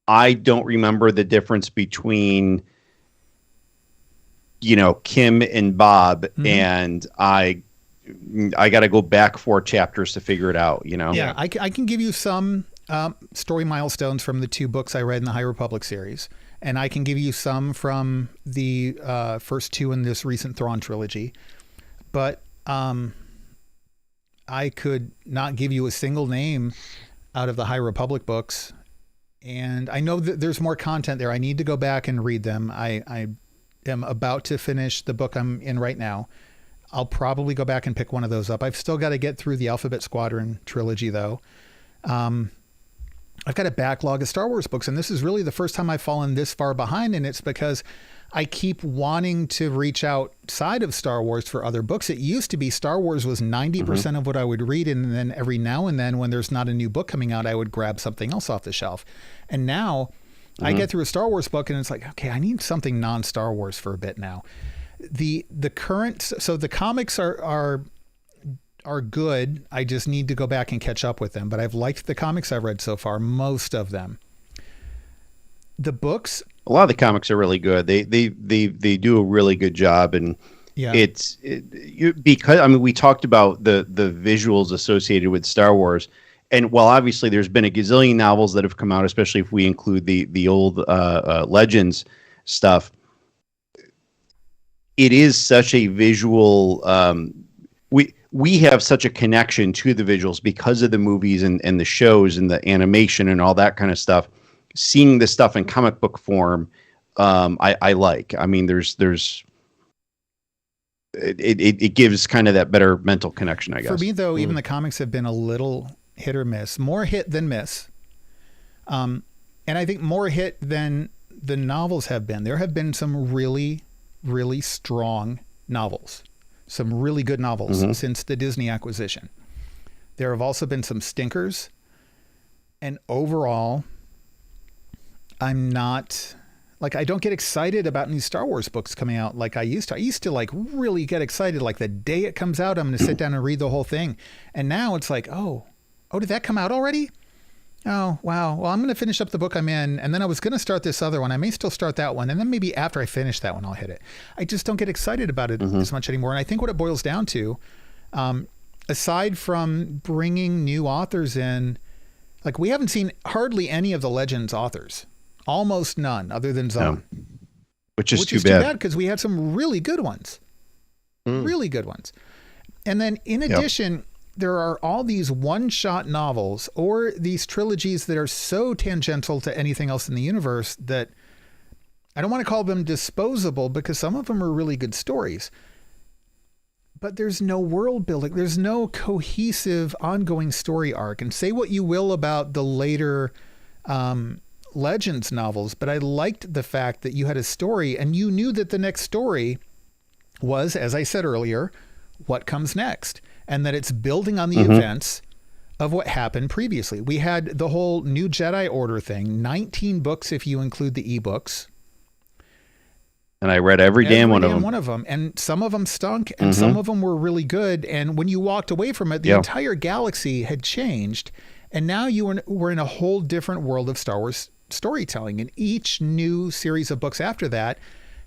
I don't remember the difference between, Kim and Bob, and I got to go back 4 chapters to figure it out, Yeah, I can give you some story milestones from the 2 books I read in the High Republic series. And I can give you some from the first 2 in this recent Thrawn trilogy. But I could not give you a single name out of the High Republic books. And I know that there's more content there. I need to go back and read them. I am about to finish the book I'm in right now. I'll probably go back and pick one of those up. I've still got to get through the Alphabet Squadron trilogy, though. I've got a backlog of Star Wars books, and this is really the first time I've fallen this far behind, and it's because I keep wanting to reach outside of Star Wars for other books. It used to be Star Wars was 90% of what I would read, and then every now and then when there's not a new book coming out, I would grab something else off the shelf. And now I get through a Star Wars book, and it's like, okay, I need something non-Star Wars for a bit now. The comics are good. I just need to go back and catch up with them. But I've liked the comics I've read so far, most of them. The books, a lot of the comics are really good. They do a really good job, and because we talked about the visuals associated with Star Wars, and while obviously there's been a gazillion novels that have come out, especially if we include the old Legends stuff. It is such a visual. We have such a connection to the visuals because of the movies and the shows and the animation and all that kind of stuff. Seeing this stuff in comic book form, I like. I mean, it gives kind of that better mental connection, I guess. For me, though, even the comics have been a little hit or miss, more hit than miss. And I think more hit than the novels have been. There have been some really, really strong novels, some really good novels since the Disney acquisition. There have also been some stinkers. And overall, I'm not, like, I don't get excited about new Star Wars books coming out like I used to. I used to like really get excited, like the day it comes out, I'm going to sit down and read the whole thing. And now it's like, oh, Oh, did that come out already? Oh, wow. Well, I'm going to finish up the book I'm in, and then I was going to start this other one. I may still start that one, and then maybe after I finish that one, I'll hit it. I just don't get excited about it as much anymore. And I think what it boils down to, aside from bringing new authors in, like we haven't seen hardly any of the Legends authors, almost none, other than Zone. No. Which is too bad because we had some really good ones, really good ones. And then in addition, there are all these one-shot novels or these trilogies that are so tangential to anything else in the universe that I don't want to call them disposable because some of them are really good stories. But there's no world building. There's no cohesive ongoing story arc. And say what you will about the later Legends novels, but I liked the fact that you had a story and you knew that the next story was, as I said earlier, what comes next. And that it's building on the events of what happened previously. We had the whole New Jedi Order thing, 19 books if you include the ebooks. And I read every damn one of them. And some of them stunk and some of them were really good. And when you walked away from it, the entire galaxy had changed. And now we're in a whole different world of Star Wars storytelling. And each new series of books after that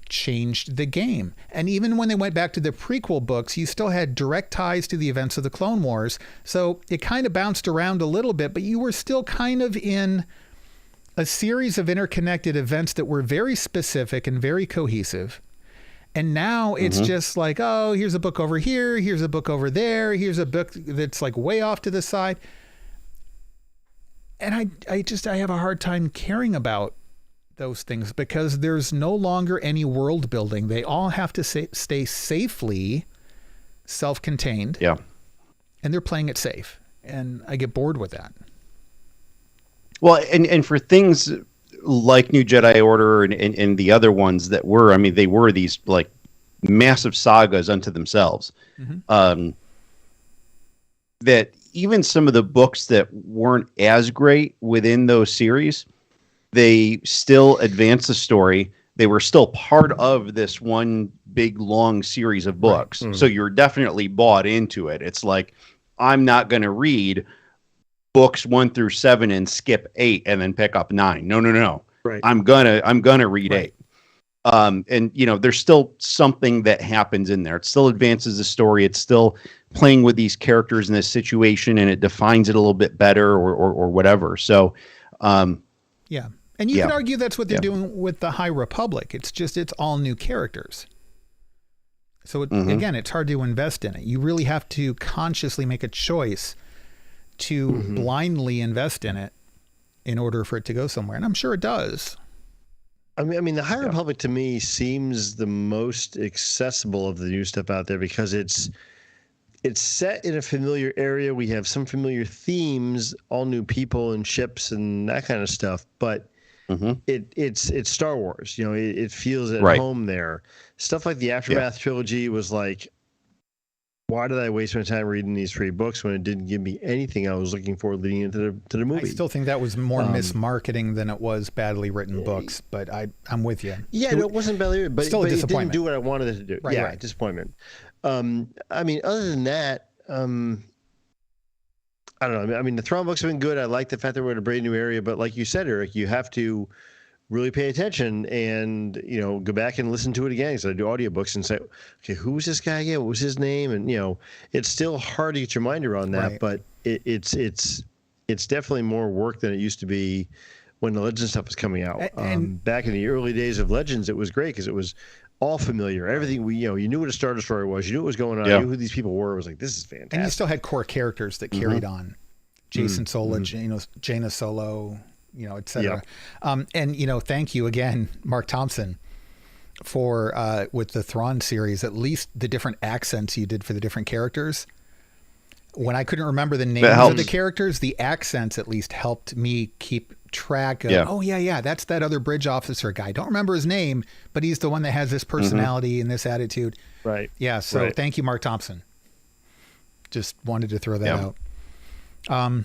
changed the game. And even when they went back to the prequel books, you still had direct ties to the events of the Clone Wars. So it kind of bounced around a little bit, but you were still kind of in a series of interconnected events that were very specific and very cohesive. And now it's just like, oh, here's a book over here. Here's a book over there. Here's a book that's like way off to the side. And I have a hard time caring about those things because there's no longer any world building. They all have to stay safely self-contained. Yeah. And they're playing it safe. And I get bored with that. Well, and for things like New Jedi Order and the other ones that were, I mean, they were these like massive sagas unto themselves. That even some of the books that weren't as great within those series, they still advanced the story. They were still part of this one big long series of books. Right. So you're definitely bought into it. It's like, I'm not going to read books 1 through 7 and skip 8 and then pick up 9. No. Right. I'm gonna read 8. And you know, there's still something that happens in there. It still advances the story. It's still playing with these characters in this situation, and it defines it a little bit better, or whatever. So, yeah. And you could argue that's what they're doing with the High Republic. It's just it's all new characters. So again, it's hard to invest in it. You really have to consciously make a choice to blindly invest in it in order for it to go somewhere. And I'm sure it does. I mean, the High Republic to me seems the most accessible of the new stuff out there because it's set in a familiar area. We have some familiar themes, all new people and ships and that kind of stuff. But it's Star Wars. You know, it feels at home there. Stuff like the Aftermath trilogy was like, why did I waste my time reading these 3 books when it didn't give me anything I was looking for leading into the movie? I still think that was more mismarketing than it was badly written books, but I'm with you. Yeah, it wasn't badly written, but, still but it didn't do what I wanted it to do. Right. Disappointment. I mean, other than that, I don't know. I mean, the Thrawn books have been good. I like the fact that we're in a brand new area, but like you said, Eric, you have to really pay attention and, you know, go back and listen to it again. So I do audiobooks and say, okay, who was this guy again? What was his name? And, you know, it's still hard to get your mind around that, but it's definitely more work than it used to be when the Legends stuff was coming out. Back in the early days of Legends, it was great because it was all familiar. Everything you knew what a Star Destroyer was. You knew what was going on. You knew who these people were. It was like, this is fantastic. And you still had core characters that carried on. Jason Solo, Jaina Solo, you know, et cetera. And, you know, thank you again, Mark Thompson, for with the Thrawn series, at least the different accents you did for the different characters. When I couldn't remember the names of the characters, the accents at least helped me keep track of, that's that other bridge officer guy. Don't remember his name, but he's the one that has this personality and this attitude. Right. Yeah. So thank you, Mark Thompson. Just wanted to throw that out.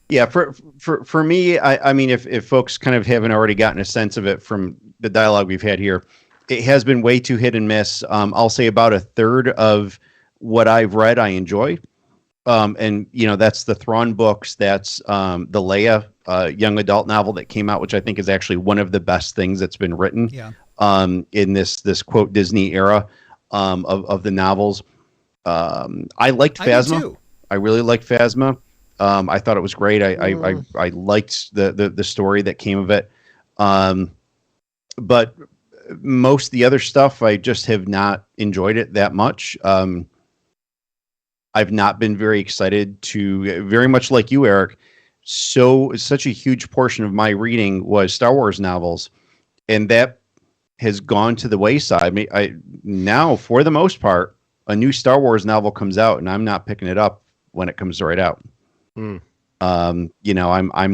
Yeah, for me, I mean, if folks kind of haven't already gotten a sense of it from the dialogue we've had here, it has been way too hit and miss. I'll say about a third of what I've read I enjoy. And that's the Thrawn books. That's the Leia young adult novel that came out, which I think is actually one of the best things that's been written. Yeah. In this quote Disney era of the novels. I liked Phasma. I really liked Phasma. I thought it was great. I liked the story that came of it. But most of the other stuff, I just have not enjoyed it that much. I've not been very excited to, very much like you, Eric. Such a huge portion of my reading was Star Wars novels, and that has gone to the wayside. I mean, now, for the most part, a new Star Wars novel comes out, and I'm not picking it up when it comes right out. I'm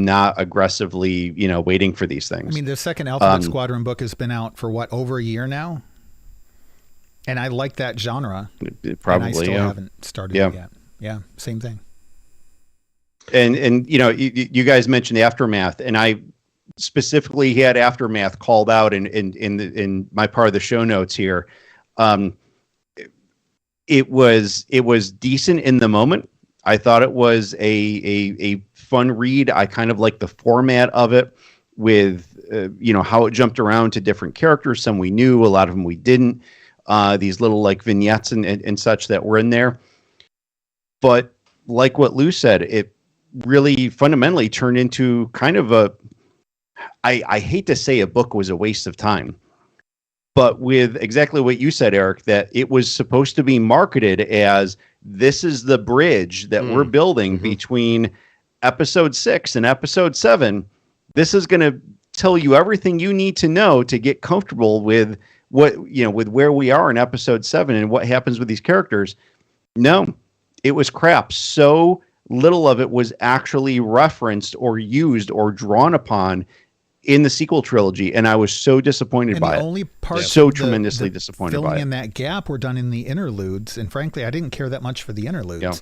not aggressively, waiting for these things. I mean, the second Alphabet Squadron book has been out for over a year now, and I like that genre. Probably, and I still haven't started it yet. Yeah, same thing. And you guys mentioned Aftermath, and I specifically had Aftermath called out in my part of the show notes here. It was decent in the moment. I thought it was a fun read. I kind of like the format of it, with how it jumped around to different characters. Some we knew, a lot of them we didn't. These little like vignettes and such that were in there. But like what Lou said, it really fundamentally turned into kind of I hate to say a book was a waste of time, but with exactly what you said, Eric, that it was supposed to be marketed as, this is the bridge that we're building between episode 6 and episode 7. This is going to tell you everything you need to know to get comfortable with with where we are in episode 7 and what happens with these characters. No, it was crap. So little of it was actually referenced or used or drawn upon in the sequel trilogy, and I was so disappointed by it. Only parts tremendously disappointed by it. Filling in that gap were done in the interludes, and frankly, I didn't care that much for the interludes. Yeah.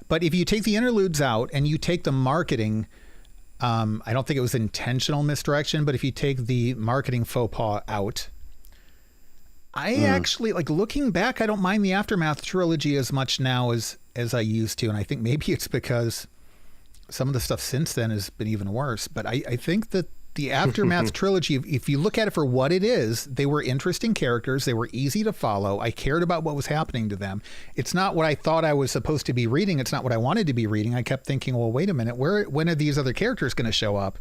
But if you take the interludes out and you take the marketing, I don't think it was intentional misdirection, but if you take the marketing faux pas out, I actually, like, looking back, I don't mind the Aftermath trilogy as much now as I used to, and I think maybe it's because some of the stuff since then has been even worse. But I think that the Aftermath trilogy, if you look at it for what it is, they were interesting characters. They were easy to follow. I cared about what was happening to them. It's not what I thought I was supposed to be reading. It's not what I wanted to be reading. I kept thinking, well, wait a minute, when are these other characters going to show up?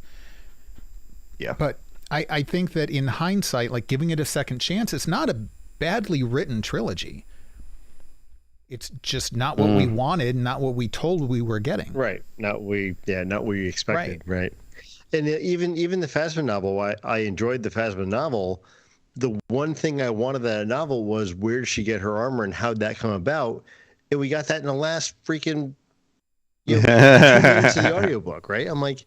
Yeah. But I think that in hindsight, like, giving it a second chance, it's not a badly written trilogy. It's just not what we wanted, not what we told we were getting. Right. Not what we expected. Right. And even the Phasma novel, I enjoyed the Phasma novel. The one thing I wanted that novel was, where did she get her armor and how'd that come about? And we got that in the last freaking 2 minutes of the audiobook, right? I'm like,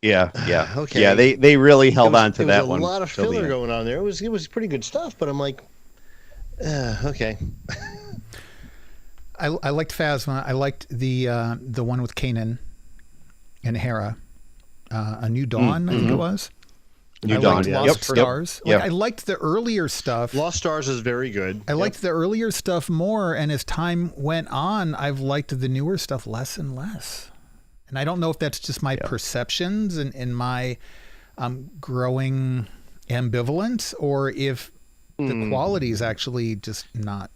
yeah. Okay. Yeah, they really held on to that one. There was a lot of filler going on there. It was pretty good stuff, but I'm like, okay. I liked Phasma. I liked the one with Kanan and Hera. A New Dawn, I think it was. New Dawn, yeah. Lost Stars. Like, I liked the earlier stuff. Lost Stars is very good. I liked the earlier stuff more, and as time went on, I've liked the newer stuff less and less. And I don't know if that's just my perceptions and my growing ambivalence, or if the quality is actually just not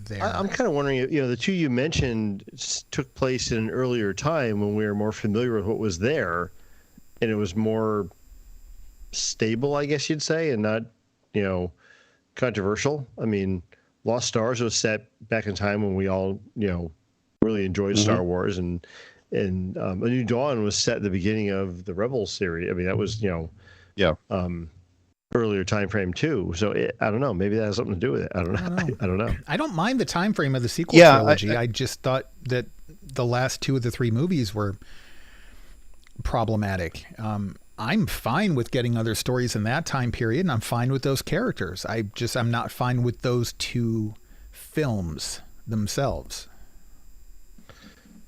there. I'm kind of wondering, the two you mentioned took place in an earlier time when we were more familiar with what was there, and it was more stable, I guess you'd say, and not, controversial. I mean, Lost Stars was set back in time when we all, really enjoyed Star Wars, and A New Dawn was set at the beginning of the Rebels series. I mean, that was, earlier time frame too. So I don't know. Maybe that has something to do with it. I don't know. I don't know. I don't mind the time frame of the sequel trilogy. I just thought that the last 2 of the 3 movies were problematic. I'm fine with getting other stories in that time period, and I'm fine with those characters. I'm not fine with those 2 films themselves.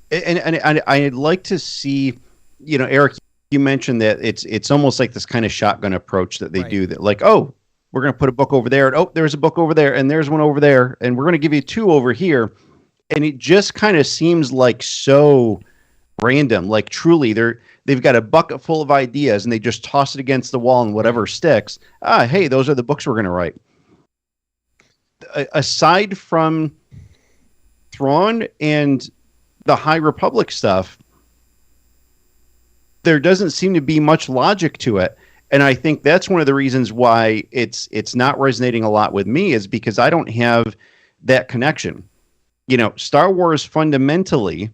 And I'd like to see, Eric, you mentioned that it's almost like this kind of shotgun approach that they do, that like, oh, we're going to put a book over there, and oh, there's a book over there, and there's one over there, and we're going to give you 2 over here. And it just kind of seems like so random. Like truly, they've got a bucket full of ideas and they just toss it against the wall and whatever sticks. Hey, those are the books we're going to write. Aside from Thrawn and the High Republic stuff, there doesn't seem to be much logic to it. And I think that's one of the reasons why it's not resonating a lot with me, is because I don't have that connection. You know, Star Wars fundamentally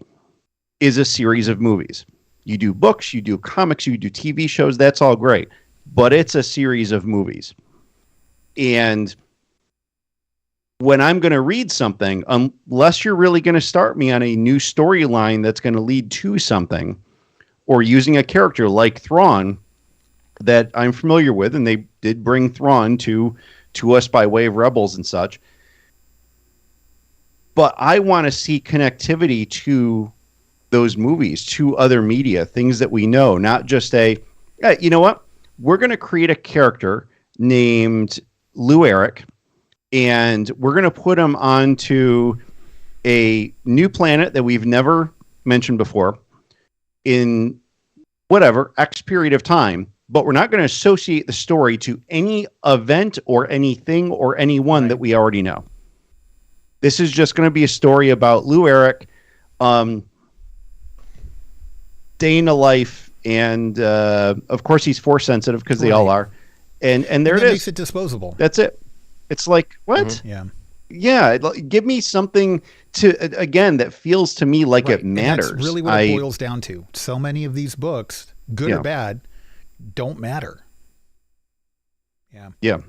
is a series of movies. You do books, you do comics, you do TV shows, that's all great. But it's a series of movies. And when I'm going to read something, unless you're really going to start me on a new storyline that's going to lead to something, or using a character like Thrawn that I'm familiar with, and they did bring Thrawn to us by way of Rebels and such. But I want to see connectivity to those movies, to other media, things that we know, not just you know what? We're going to create a character named Lou Eric, and we're going to put him onto a new planet that we've never mentioned before in whatever X period of time, but we're not going to associate the story to any event or anything or anyone that we already know. This is just going to be a story about Lou Eric, day in the life, and of course he's force sensitive because they all are, and there it is. Makes it disposable. That's it. It's like, what? Mm-hmm. Yeah. Give me something again that feels to me like it matters. And that's really what it boils down to. So many of these books, good or bad, don't matter. Yeah.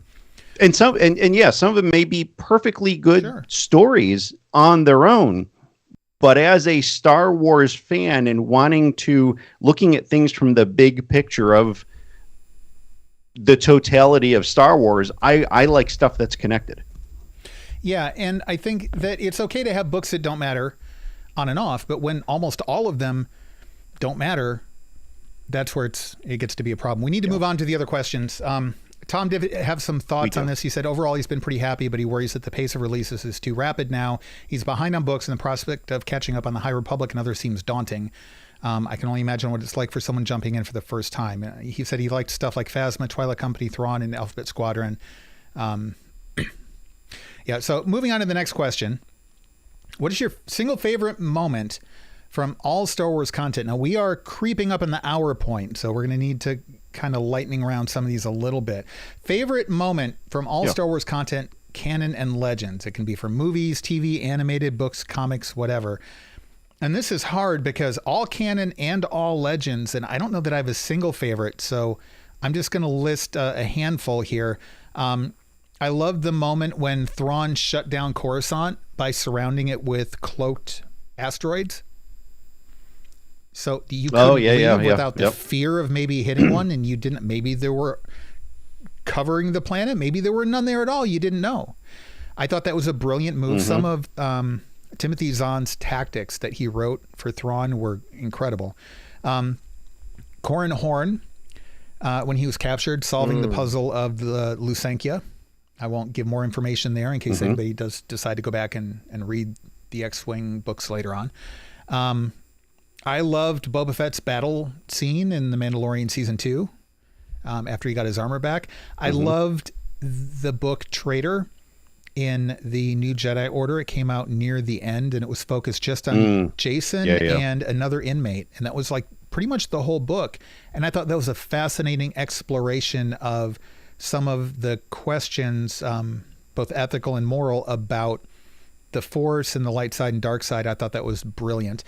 And some of them may be perfectly good stories on their own, but as a Star Wars fan and looking at things from the big picture of the totality of Star Wars, I like stuff that's connected. Yeah, and I think that it's okay to have books that don't matter on and off, but when almost all of them don't matter, that's where it gets to be a problem. We need to move on to the other questions. Tom did have some thoughts on this. He said overall he's been pretty happy, but he worries that the pace of releases is too rapid now. He's behind on books, and the prospect of catching up on the High Republic and others seems daunting. I can only imagine what it's like for someone jumping in for the first time. He said he liked stuff like Phasma, Twilight Company, Thrawn, and Alphabet Squadron. So moving on to the next question. What is your single favorite moment from all Star Wars content? Now, we are creeping up in the hour point, so we're going to need to kind of lightening around some of these a little bit. Favorite moment from all Star Wars content, canon and legends. It can be from movies, TV, animated, books, comics, whatever. And this is hard because all canon and all legends, and I don't know that I have a single favorite, so I'm just going to list a handful here. I love the moment when Thrawn shut down Coruscant by surrounding it with cloaked asteroids. So you couldn't leave without the fear of maybe hitting one, and you didn't. Maybe there were covering the planet. Maybe there were none there at all. You didn't know. I thought that was a brilliant move. Mm-hmm. Some of Timothy Zahn's tactics that he wrote for Thrawn were incredible. Corran Horn, when he was captured, solving the puzzle of the Lusankia. I won't give more information there in case anybody does decide to go back and read the X-Wing books later on. I loved Boba Fett's battle scene in The Mandalorian Season 2 after he got his armor back. I loved the book Traitor in the New Jedi Order. It came out near the end, and it was focused just on Jason and another inmate. And that was like pretty much the whole book. And I thought that was a fascinating exploration of some of the questions, both ethical and moral, about the Force and the light side and dark side. I thought that was brilliant.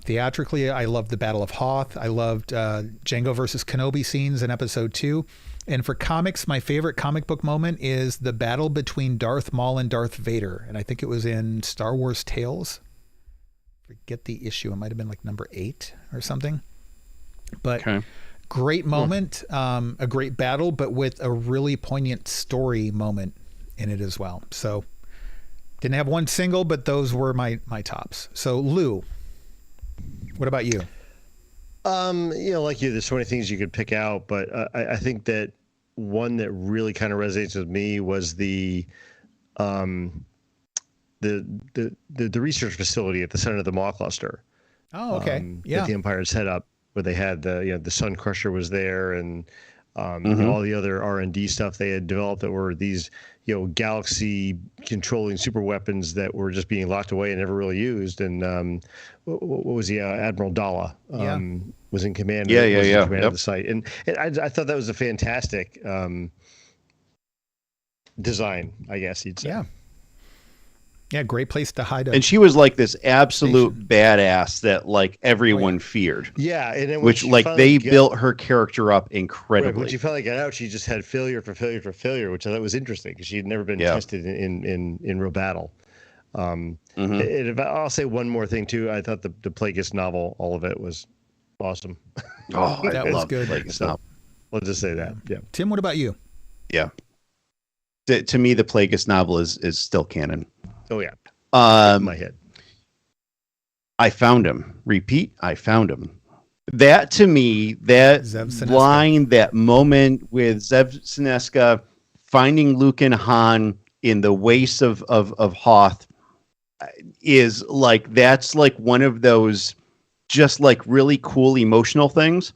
Theatrically, I loved the Battle of Hoth. I loved Jango versus Kenobi scenes in Episode 2. And for comics, my favorite comic book moment is the battle between Darth Maul and Darth Vader. And I think it was in Star Wars Tales. Forget the issue. It might have been like number 8 or something. But great moment, a great battle, but with a really poignant story moment in it as well. So didn't have one single, but those were my tops. So Lou, what about you? Like you, there's so many things you could pick out, but I think that one that really kind of resonates with me was the the research facility at the center of the Maw cluster. Oh, okay. That the Empire set up, where they had the Sun Crusher was there, and all the other R&D stuff they had developed that were these galaxy controlling super weapons that were just being locked away and never really used. And what was he? Admiral Dalla was in command. Of the site, and I thought that was a fantastic design, I guess you'd say. Yeah, great place to hide. And she was like this absolute badass that like everyone feared. Yeah, and then which like they built her character up incredibly. Right, when she finally got out, she just had failure for failure for failure, which I thought was interesting because she had never been tested in real battle. I'll say one more thing too. I thought the Plagueis novel, all of it was awesome. Oh, that was good. So, I'll just say that. Yeah. Tim, what about you? Yeah. To me, the Plagueis novel is still canon. Oh yeah. In my head. I found him. Repeat. I found him. That to me, that line, that moment with Zev Sineska finding Luke and Han in the wastes of Hoth is like, that's like one of those just like really cool emotional things.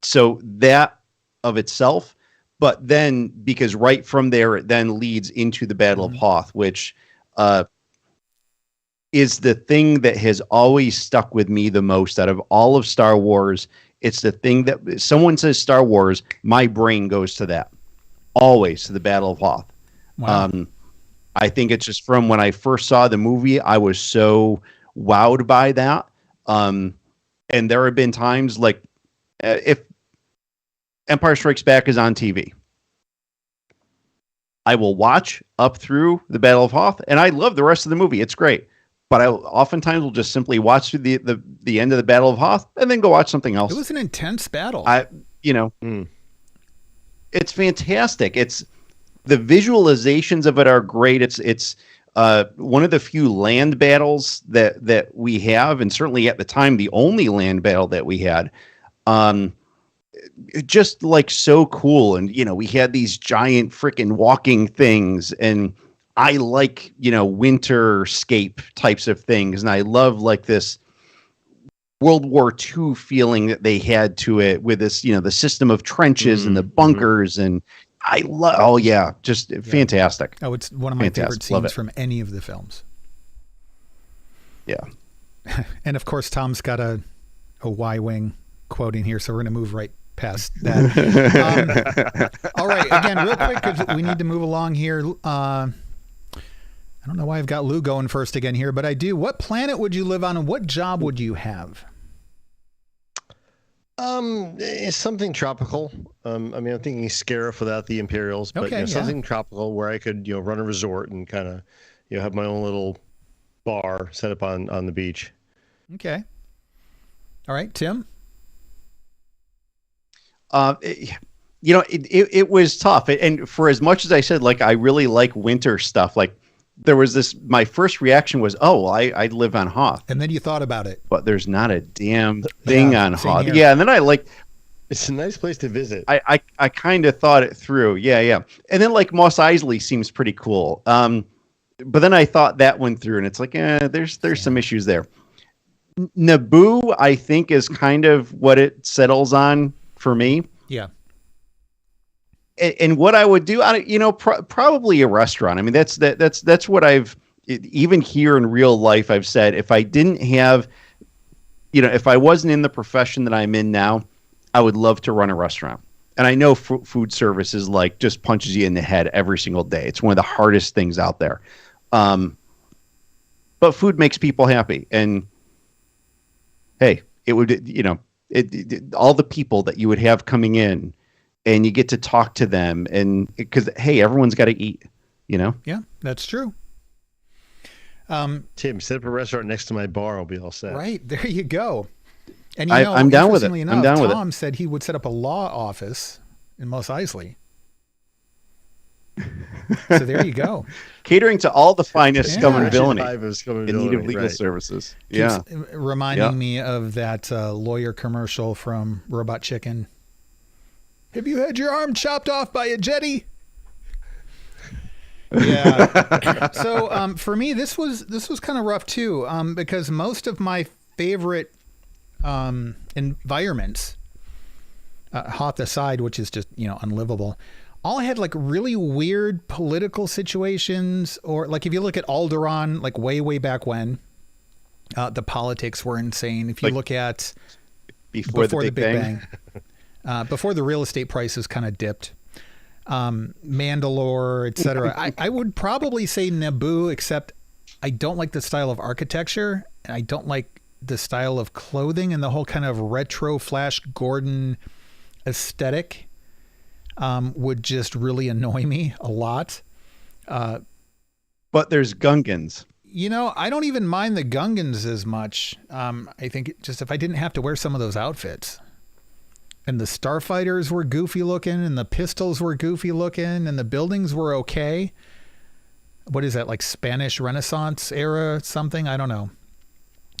So that of itself, but then because right from there, it then leads into the Battle of Hoth, which is the thing that has always stuck with me the most out of all of Star Wars. It's the thing that someone says Star Wars, my brain goes to that. Always to the Battle of Hoth. Wow. I think it's just from when I first saw the movie, I was so wowed by that. And there have been times like if Empire Strikes Back is on TV, I will watch up through the Battle of Hoth, and I love the rest of the movie. It's great. But I oftentimes will just simply watch through the end of the Battle of Hoth and then go watch something else. It was an intense battle. It's fantastic. It's the visualizations of it are great. It's one of the few land battles that we have, and certainly at the time, the only land battle that we had. Just like so cool. And, we had these giant freaking walking things, and I like, winterscape types of things. And I love like this World War II feeling that they had to it with this, the system of trenches and the bunkers. And I love, just fantastic. Oh, it's one of my favorite scenes from any of the films. Yeah. And of course, Tom's got a Y-wing quote in here, so we're going to move right past that. All right, again, real quick, because we need to move along here. I don't know why I've got Lou going first again here, but I do. What planet would you live on, and what job would you have? It's something tropical. I'm thinking Scarif without the Imperials, but something tropical where I could, run a resort and kind of, have my own little bar set up on the beach. Okay. All right, Tim. It was tough. And for as much as I said, like, I really like winter stuff, like there was this, my first reaction was, I'd live on Hoth. And then you thought about it. But there's not a damn thing on Hoth. Here. Yeah. And then it's a nice place to visit. I kind of thought it through. Yeah. And then like Mos Eisley seems pretty cool. But then I thought that went through, and it's like, there's some issues there. Naboo, I think, is kind of what it settles on for me. Yeah. And what I would do, probably a restaurant. I mean, that's what I've, even here in real life, I've said, if I didn't have, if I wasn't in the profession that I'm in now, I would love to run a restaurant. And I know food service is like, just punches you in the head every single day. It's one of the hardest things out there. But food makes people happy. And hey, it would, all the people that you would have coming in, and you get to talk to them, and because, hey, everyone's got to eat, Yeah, that's true. Tim, set up a restaurant next to my bar. I'll be all set. Right. There you go. And I'm down with it. I'm down with it. Tom said he would set up a law office in Mos Eisley. So there you go. Catering to all the finest scum and villainy in need of legal services. Yeah. Reminding me of that lawyer commercial from Robot Chicken. Have you had your arm chopped off by a jetty? Yeah. So for me, this was kind of rough too, because most of my favorite environments, Hoth aside, which is just unlivable, all had like really weird political situations, or like if you look at Alderaan, like way back when, the politics were insane. If you look at before the Big Bang. Before the real estate prices kind of dipped. Mandalore, etc. I would probably say Naboo, except I don't like the style of architecture, and I don't like the style of clothing, and the whole kind of retro Flash Gordon aesthetic would just really annoy me a lot. But there's Gungans. I don't even mind the Gungans as much. I think just if I didn't have to wear some of those outfits. And the starfighters were goofy looking, and the pistols were goofy looking, and the buildings were okay. What is that, like Spanish Renaissance era something? I don't know.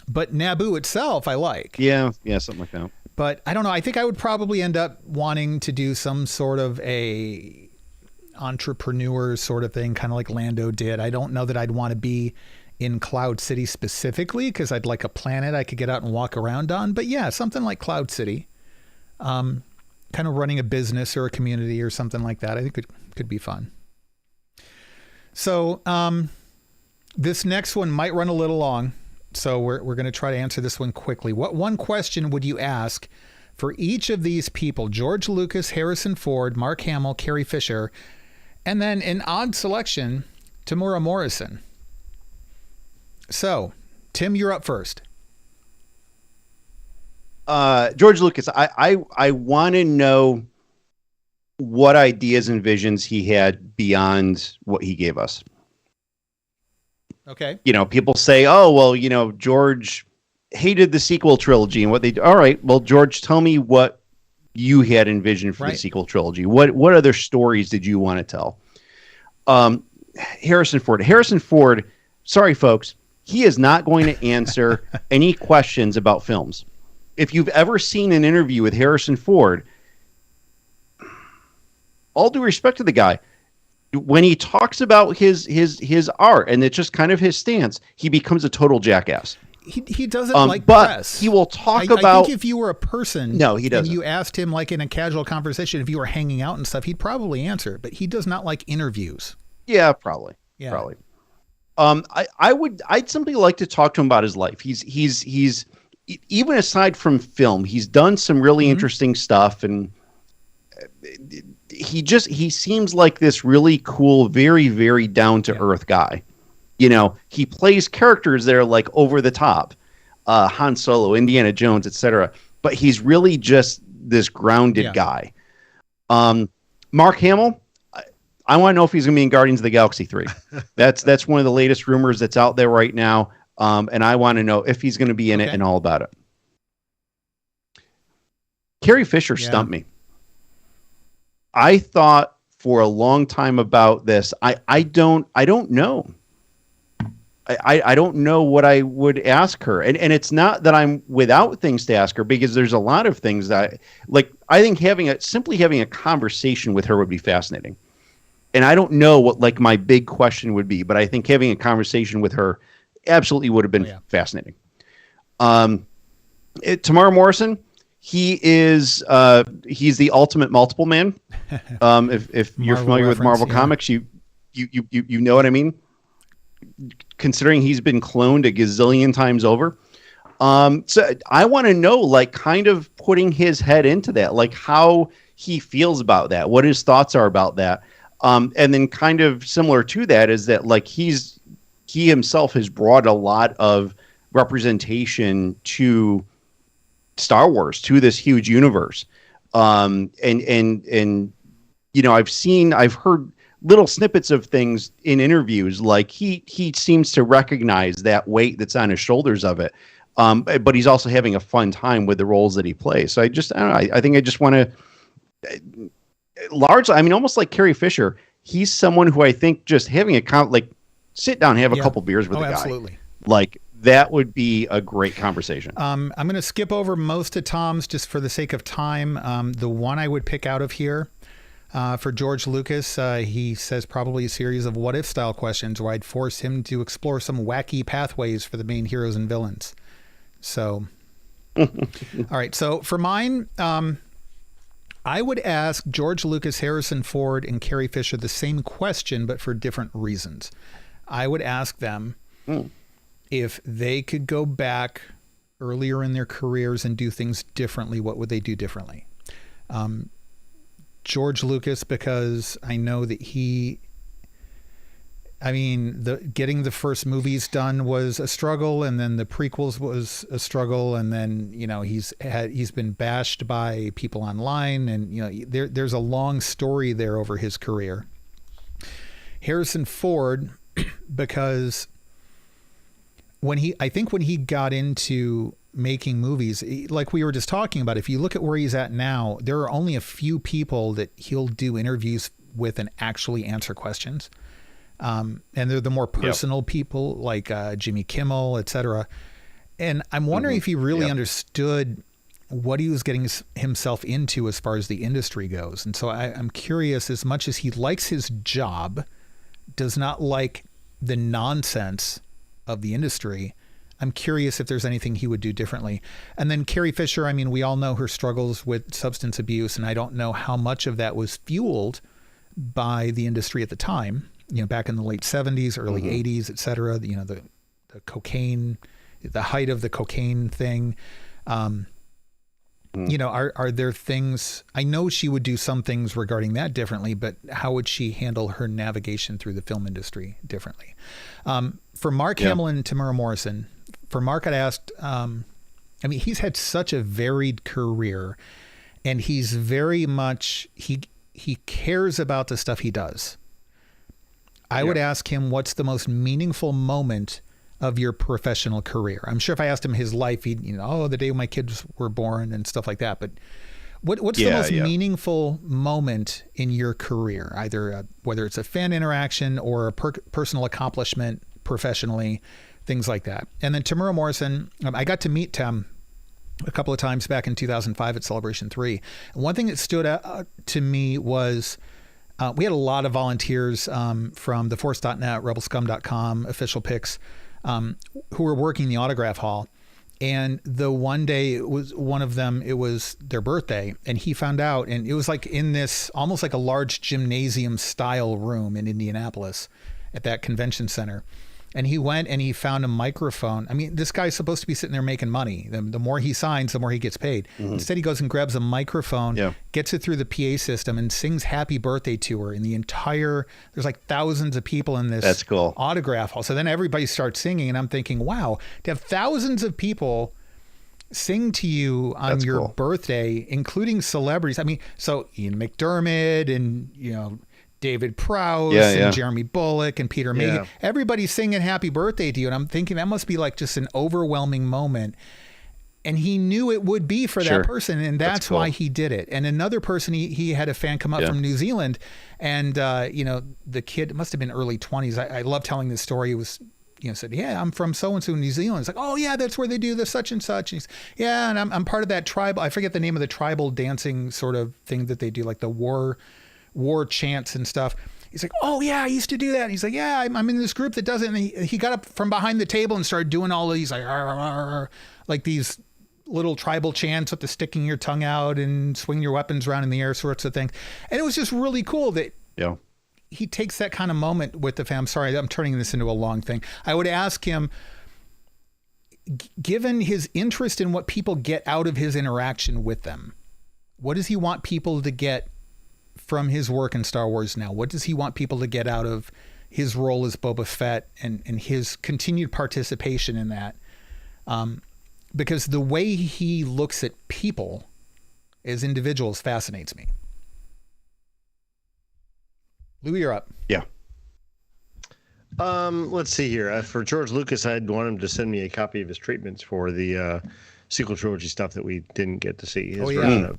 But Naboo itself, I like. Yeah, something like that. But I don't know. I think I would probably end up wanting to do some sort of a entrepreneur sort of thing, kind of like Lando did. I don't know that I'd want to be in Cloud City specifically, because I'd like a planet I could get out and walk around on. But yeah, something like Cloud City. Kind of running a business or a community or something like that. I think it could be fun. So this next one might run a little long, so we're going to try to answer this one quickly. What one question would you ask for each of these people? George Lucas, Harrison Ford, Mark Hamill, Carrie Fisher, and then an odd selection, Tamar Morrison. So, Tim, you're up first. George Lucas, I want to know what ideas and visions he had beyond what he gave us. Okay. People say, oh, well, George hated the sequel trilogy and what they do. All right. Well, George, tell me what you had envisioned for the sequel trilogy. What other stories did you want to tell? Harrison Ford, sorry, folks, he is not going to answer any questions about films. If you've ever seen an interview with Harrison Ford, all due respect to the guy, when he talks about his art and it's just kind of his stance, he becomes a total jackass. He doesn't like but press. He will talk about. I think if you were a person, no, he doesn't. And you asked him like in a casual conversation, if you were hanging out and stuff, he'd probably answer. But he does not like interviews. Yeah, probably. Yeah. Probably. I'd simply like to talk to him about his life. He's even aside from film, he's done some really interesting stuff, and he seems like this really cool, very, very down to earth guy. He plays characters that are like over the top, Han Solo, Indiana Jones, etc. But he's really just this grounded guy. Mark Hamill, I want to know if he's going to be in Guardians of the Galaxy 3. That's one of the latest rumors that's out there right now. And I want to know if he's going to be in it and all about it. Carrie Fisher stumped me. I thought for a long time about this. I don't know. I don't know what I would ask her. And it's not that I'm without things to ask her, because there's a lot of things that I think simply having a conversation with her would be fascinating. And I don't know what my big question would be, but I think having a conversation with her absolutely would have been fascinating. Tamar Morrison, he's the ultimate multiple man. If you're familiar with Marvel Comics, you know what I mean. Considering he's been cloned a gazillion times over, so I want to know, kind of putting his head into that, how he feels about that, what his thoughts are about that. And then kind of similar to that is that he himself has brought a lot of representation to Star Wars, to this huge universe. And I've heard little snippets of things in interviews, he seems to recognize that weight that's on his shoulders of it. But he's also having a fun time with the roles that he plays. So I don't know. I think I just want to largely, almost like Carrie Fisher, he's someone who I think just having a sit down and have a couple beers with the guy. Absolutely. That would be a great conversation. I'm going to skip over most of Tom's just for the sake of time. The one I would pick out of here, For George Lucas, he says probably a series of what-if style questions where I'd force him to explore some wacky pathways for the main heroes and villains. So, all right. So for mine, I would ask George Lucas, Harrison Ford, and Carrie Fisher the same question, but for different reasons. I would ask them if they could go back earlier in their careers and do things differently, what would they do differently? George Lucas, because I know that getting the first movies done was a struggle, and then the prequels was a struggle, and then he's been bashed by people online, and there's a long story there over his career. Harrison Ford, because when he got into making movies, like we were just talking about, if you look at where he's at now, there are only a few people that he'll do interviews with and actually answer questions. And they're the more personal people like Jimmy Kimmel, etc. And I'm wondering if he really understood what he was getting himself into as far as the industry goes. And so I'm curious, as much as he likes his job, does not like the nonsense of the industry, I'm curious if there's anything he would do differently. And then Carrie Fisher, we all know her struggles with substance abuse, and I don't know how much of that was fueled by the industry at the time, back in the late 70s, early 80s, et cetera, the cocaine, the height of the cocaine thing. Are there things, I know she would do some things regarding that differently, but how would she handle her navigation through the film industry differently? For Mark Hamill and Tamar Morrison, for Mark, I'd asked, he's had such a varied career, and he's very much, he cares about the stuff he does. I would ask him, what's the most meaningful moment of your professional career? I'm sure if I asked him his life, he'd, the day my kids were born and stuff like that. But what's the most meaningful moment in your career? Either whether it's a fan interaction or a personal accomplishment professionally, things like that. And then Tamara Morrison, I got to meet Tam a couple of times back in 2005 at Celebration 3. And one thing that stood out to me was we had a lot of volunteers from theforce.net, rebelscum.com, official picks, who were working the autograph hall. And the one day, it was one of them, it was their birthday, and he found out, and it was like in this almost like a large gymnasium style room in Indianapolis at that convention center. And he went and he found a microphone. This guy's supposed to be sitting there making money. The more he signs, the more he gets paid. Instead, he goes and grabs a microphone, gets it through the PA system, and sings happy birthday to her. And there's like thousands of people in this That's cool. autograph hall. So then everybody starts singing, and I'm thinking, wow, to have thousands of people sing to you on That's your cool. birthday, including celebrities. So Ian McDermott and, David Prowse and Jeremy Bullock and Peter Mayhew. Everybody's singing happy birthday to you. And I'm thinking that must be like just an overwhelming moment. And he knew it would be for that person. And that's cool. Why he did it. And another person, he had a fan come up from New Zealand. And, the kid, it must have been early 20s. I love telling this story. He was, said, I'm from so-and-so in New Zealand. It's like, oh yeah, that's where they do the such and such. And he's, and I'm part of that tribal, I forget the name of the tribal dancing sort of thing that they do, like the war chants and stuff. He's like, oh yeah, I used to do that. And he's like, yeah, I'm in this group that does it. And he got up from behind the table and started doing all of these like these little tribal chants with the sticking your tongue out and swing your weapons around in the air sorts of things. And it was just really cool that he takes that kind of moment with the fam. Sorry, I'm turning this into a long thing. I would ask him, given his interest in what people get out of his interaction with them, what does he want people to get from his work in Star Wars now? What does he want people to get out of his role as Boba Fett and his continued participation in that? Because the way he looks at people as individuals fascinates me. Lou, you're up. Yeah. Let's see here. For George Lucas, I'd want him to send me a copy of his treatments for the sequel trilogy stuff that we didn't get to see. His version of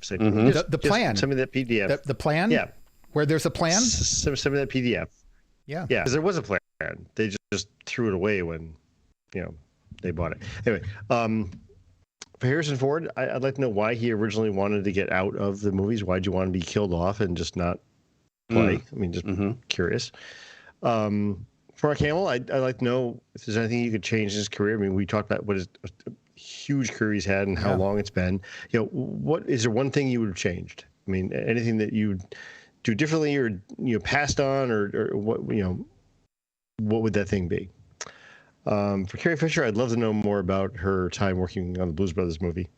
the plan. Send me that PDF. The plan? Yeah. Where there's a plan? Send me that PDF. Yeah. Yeah, because there was a plan. They just threw it away when, they bought it. Anyway, for Harrison Ford, I'd like to know why he originally wanted to get out of the movies. Why'd you want to be killed off and just not play. I mean, just curious. For Mark Hamill, I'd like to know if there's anything you could change in his career. I mean, we talked about what is a huge career he's had and how long it's been. What is there one thing you would have changed? I mean, anything that you would do differently or passed on or what what would that thing be? For Carrie Fisher, I'd love to know more about her time working on the Blues Brothers movie.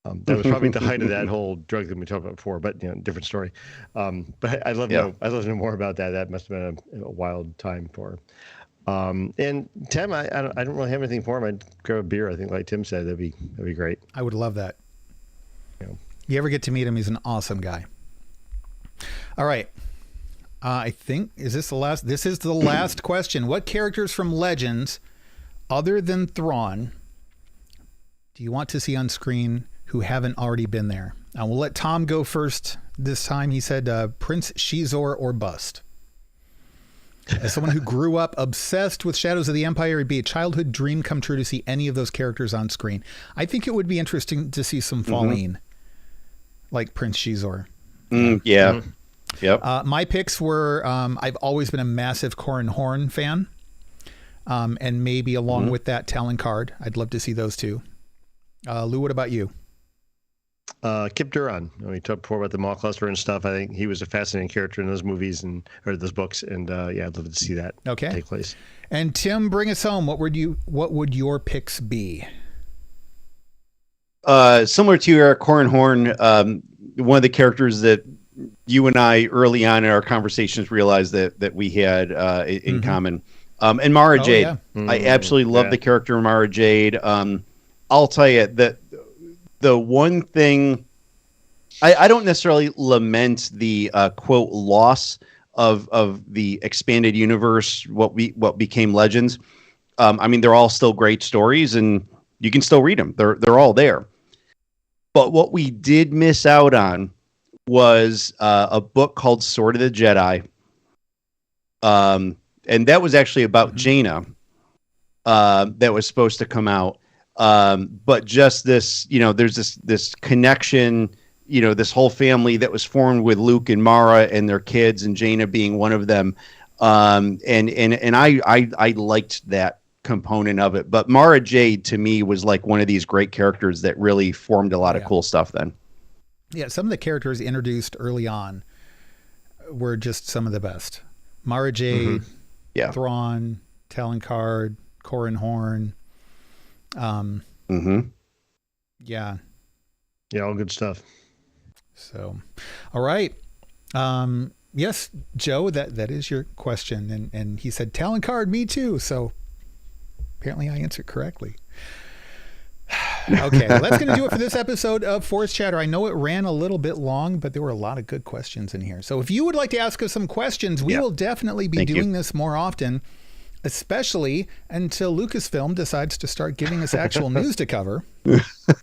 That was probably the height of that whole drug that we talked about before, but different story. But I'd love to know more about that. That must have been a wild time for her. And Tim, I don't really have anything for him. I'd grab a beer. I think, like Tim said, that'd be great. I would love that. You ever get to meet him? He's an awesome guy. All right. I think this is the last question. What characters from Legends, other than Thrawn, do you want to see on screen who haven't already been there? We'll let Tom go first this time. He said Prince Shizor or bust. As someone who grew up obsessed with Shadows of the Empire, it'd be a childhood dream come true to see any of those characters on screen. I think it would be interesting to see some Falleen, like Prince Shizor. Yep. My picks were, I've always been a massive Corran Horn fan. And maybe along with that, Talon Card. I'd love to see those two. Lou, what about you? Kip Duran. We talked before about the Maw Cluster and stuff. I think he was a fascinating character in those movies or those books. And I'd love to see that take place. And Tim, bring us home. What would your picks be? Similar to your Corran Horn, one of the characters that you and I early on in our conversations realized that we had in common. And Mara Jade. Yeah. I absolutely love the character of Mara Jade. I'll tell you that the one thing I don't necessarily lament the quote loss of the expanded universe, what became Legends. I mean, they're all still great stories and you can still read them. They're all there. But what we did miss out on was a book called Sword of the Jedi. And that was actually about Jaina that was supposed to come out. But just this, there's this connection, this whole family that was formed with Luke and Mara and their kids and Jaina being one of them. And I liked that component of it. But Mara Jade to me was like one of these great characters that really formed a lot of cool stuff then. Yeah, some of the characters introduced early on were just some of the best. Mara Jade, Thrawn, Talon Card, Corran Horn. Yeah, all good stuff. So, all right. Yes, Joe, that is your question. And he said, Talon Card, me too. So apparently I answered correctly. Okay, well, that's going to do it for this episode of Force Chatter. I know it ran a little bit long, but there were a lot of good questions in here. So if you would like to ask us some questions, we will definitely be doing this more often, especially until Lucasfilm decides to start giving us actual news to cover.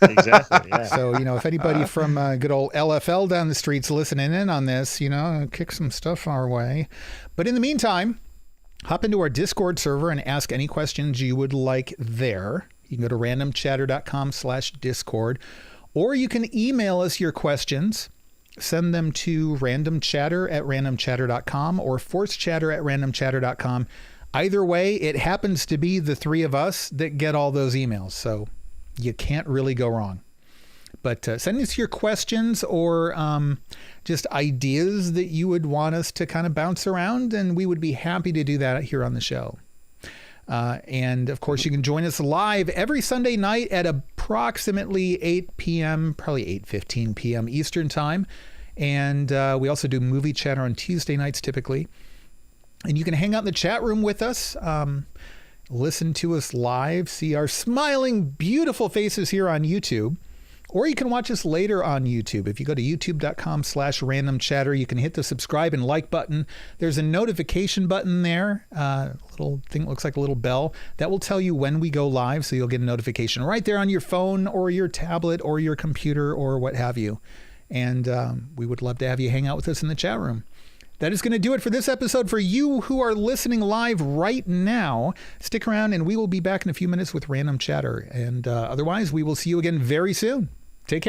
Exactly, yeah. So, if anybody from good old LFL down the street's listening in on this, kick some stuff our way. But in the meantime, hop into our Discord server and ask any questions you would like there. You can go to randomchatter.com/Discord, or you can email us your questions. Send them to randomchatter@randomchatter.com or forcechatter@randomchatter.com. Either way, it happens to be the three of us that get all those emails, so you can't really go wrong. But send us your questions or just ideas that you would want us to kind of bounce around, and we would be happy to do that here on the show. And of course, you can join us live every Sunday night at approximately 8 p.m., probably 8:15 p.m. Eastern time. And we also do movie chatter on Tuesday nights typically. And you can hang out in the chat room with us, listen to us live, see our smiling, beautiful faces here on YouTube. Or you can watch us later on YouTube. If you go to youtube.com/randomchatter, you can hit the subscribe and like button. There's a notification button there, a little thing that looks like a little bell. That will tell you when we go live, so you'll get a notification right there on your phone or your tablet or your computer or what have you. And we would love to have you hang out with us in the chat room. That is going to do it for this episode. For you who are listening live right now, stick around and we will be back in a few minutes with Random Chatter. And otherwise, we will see you again very soon.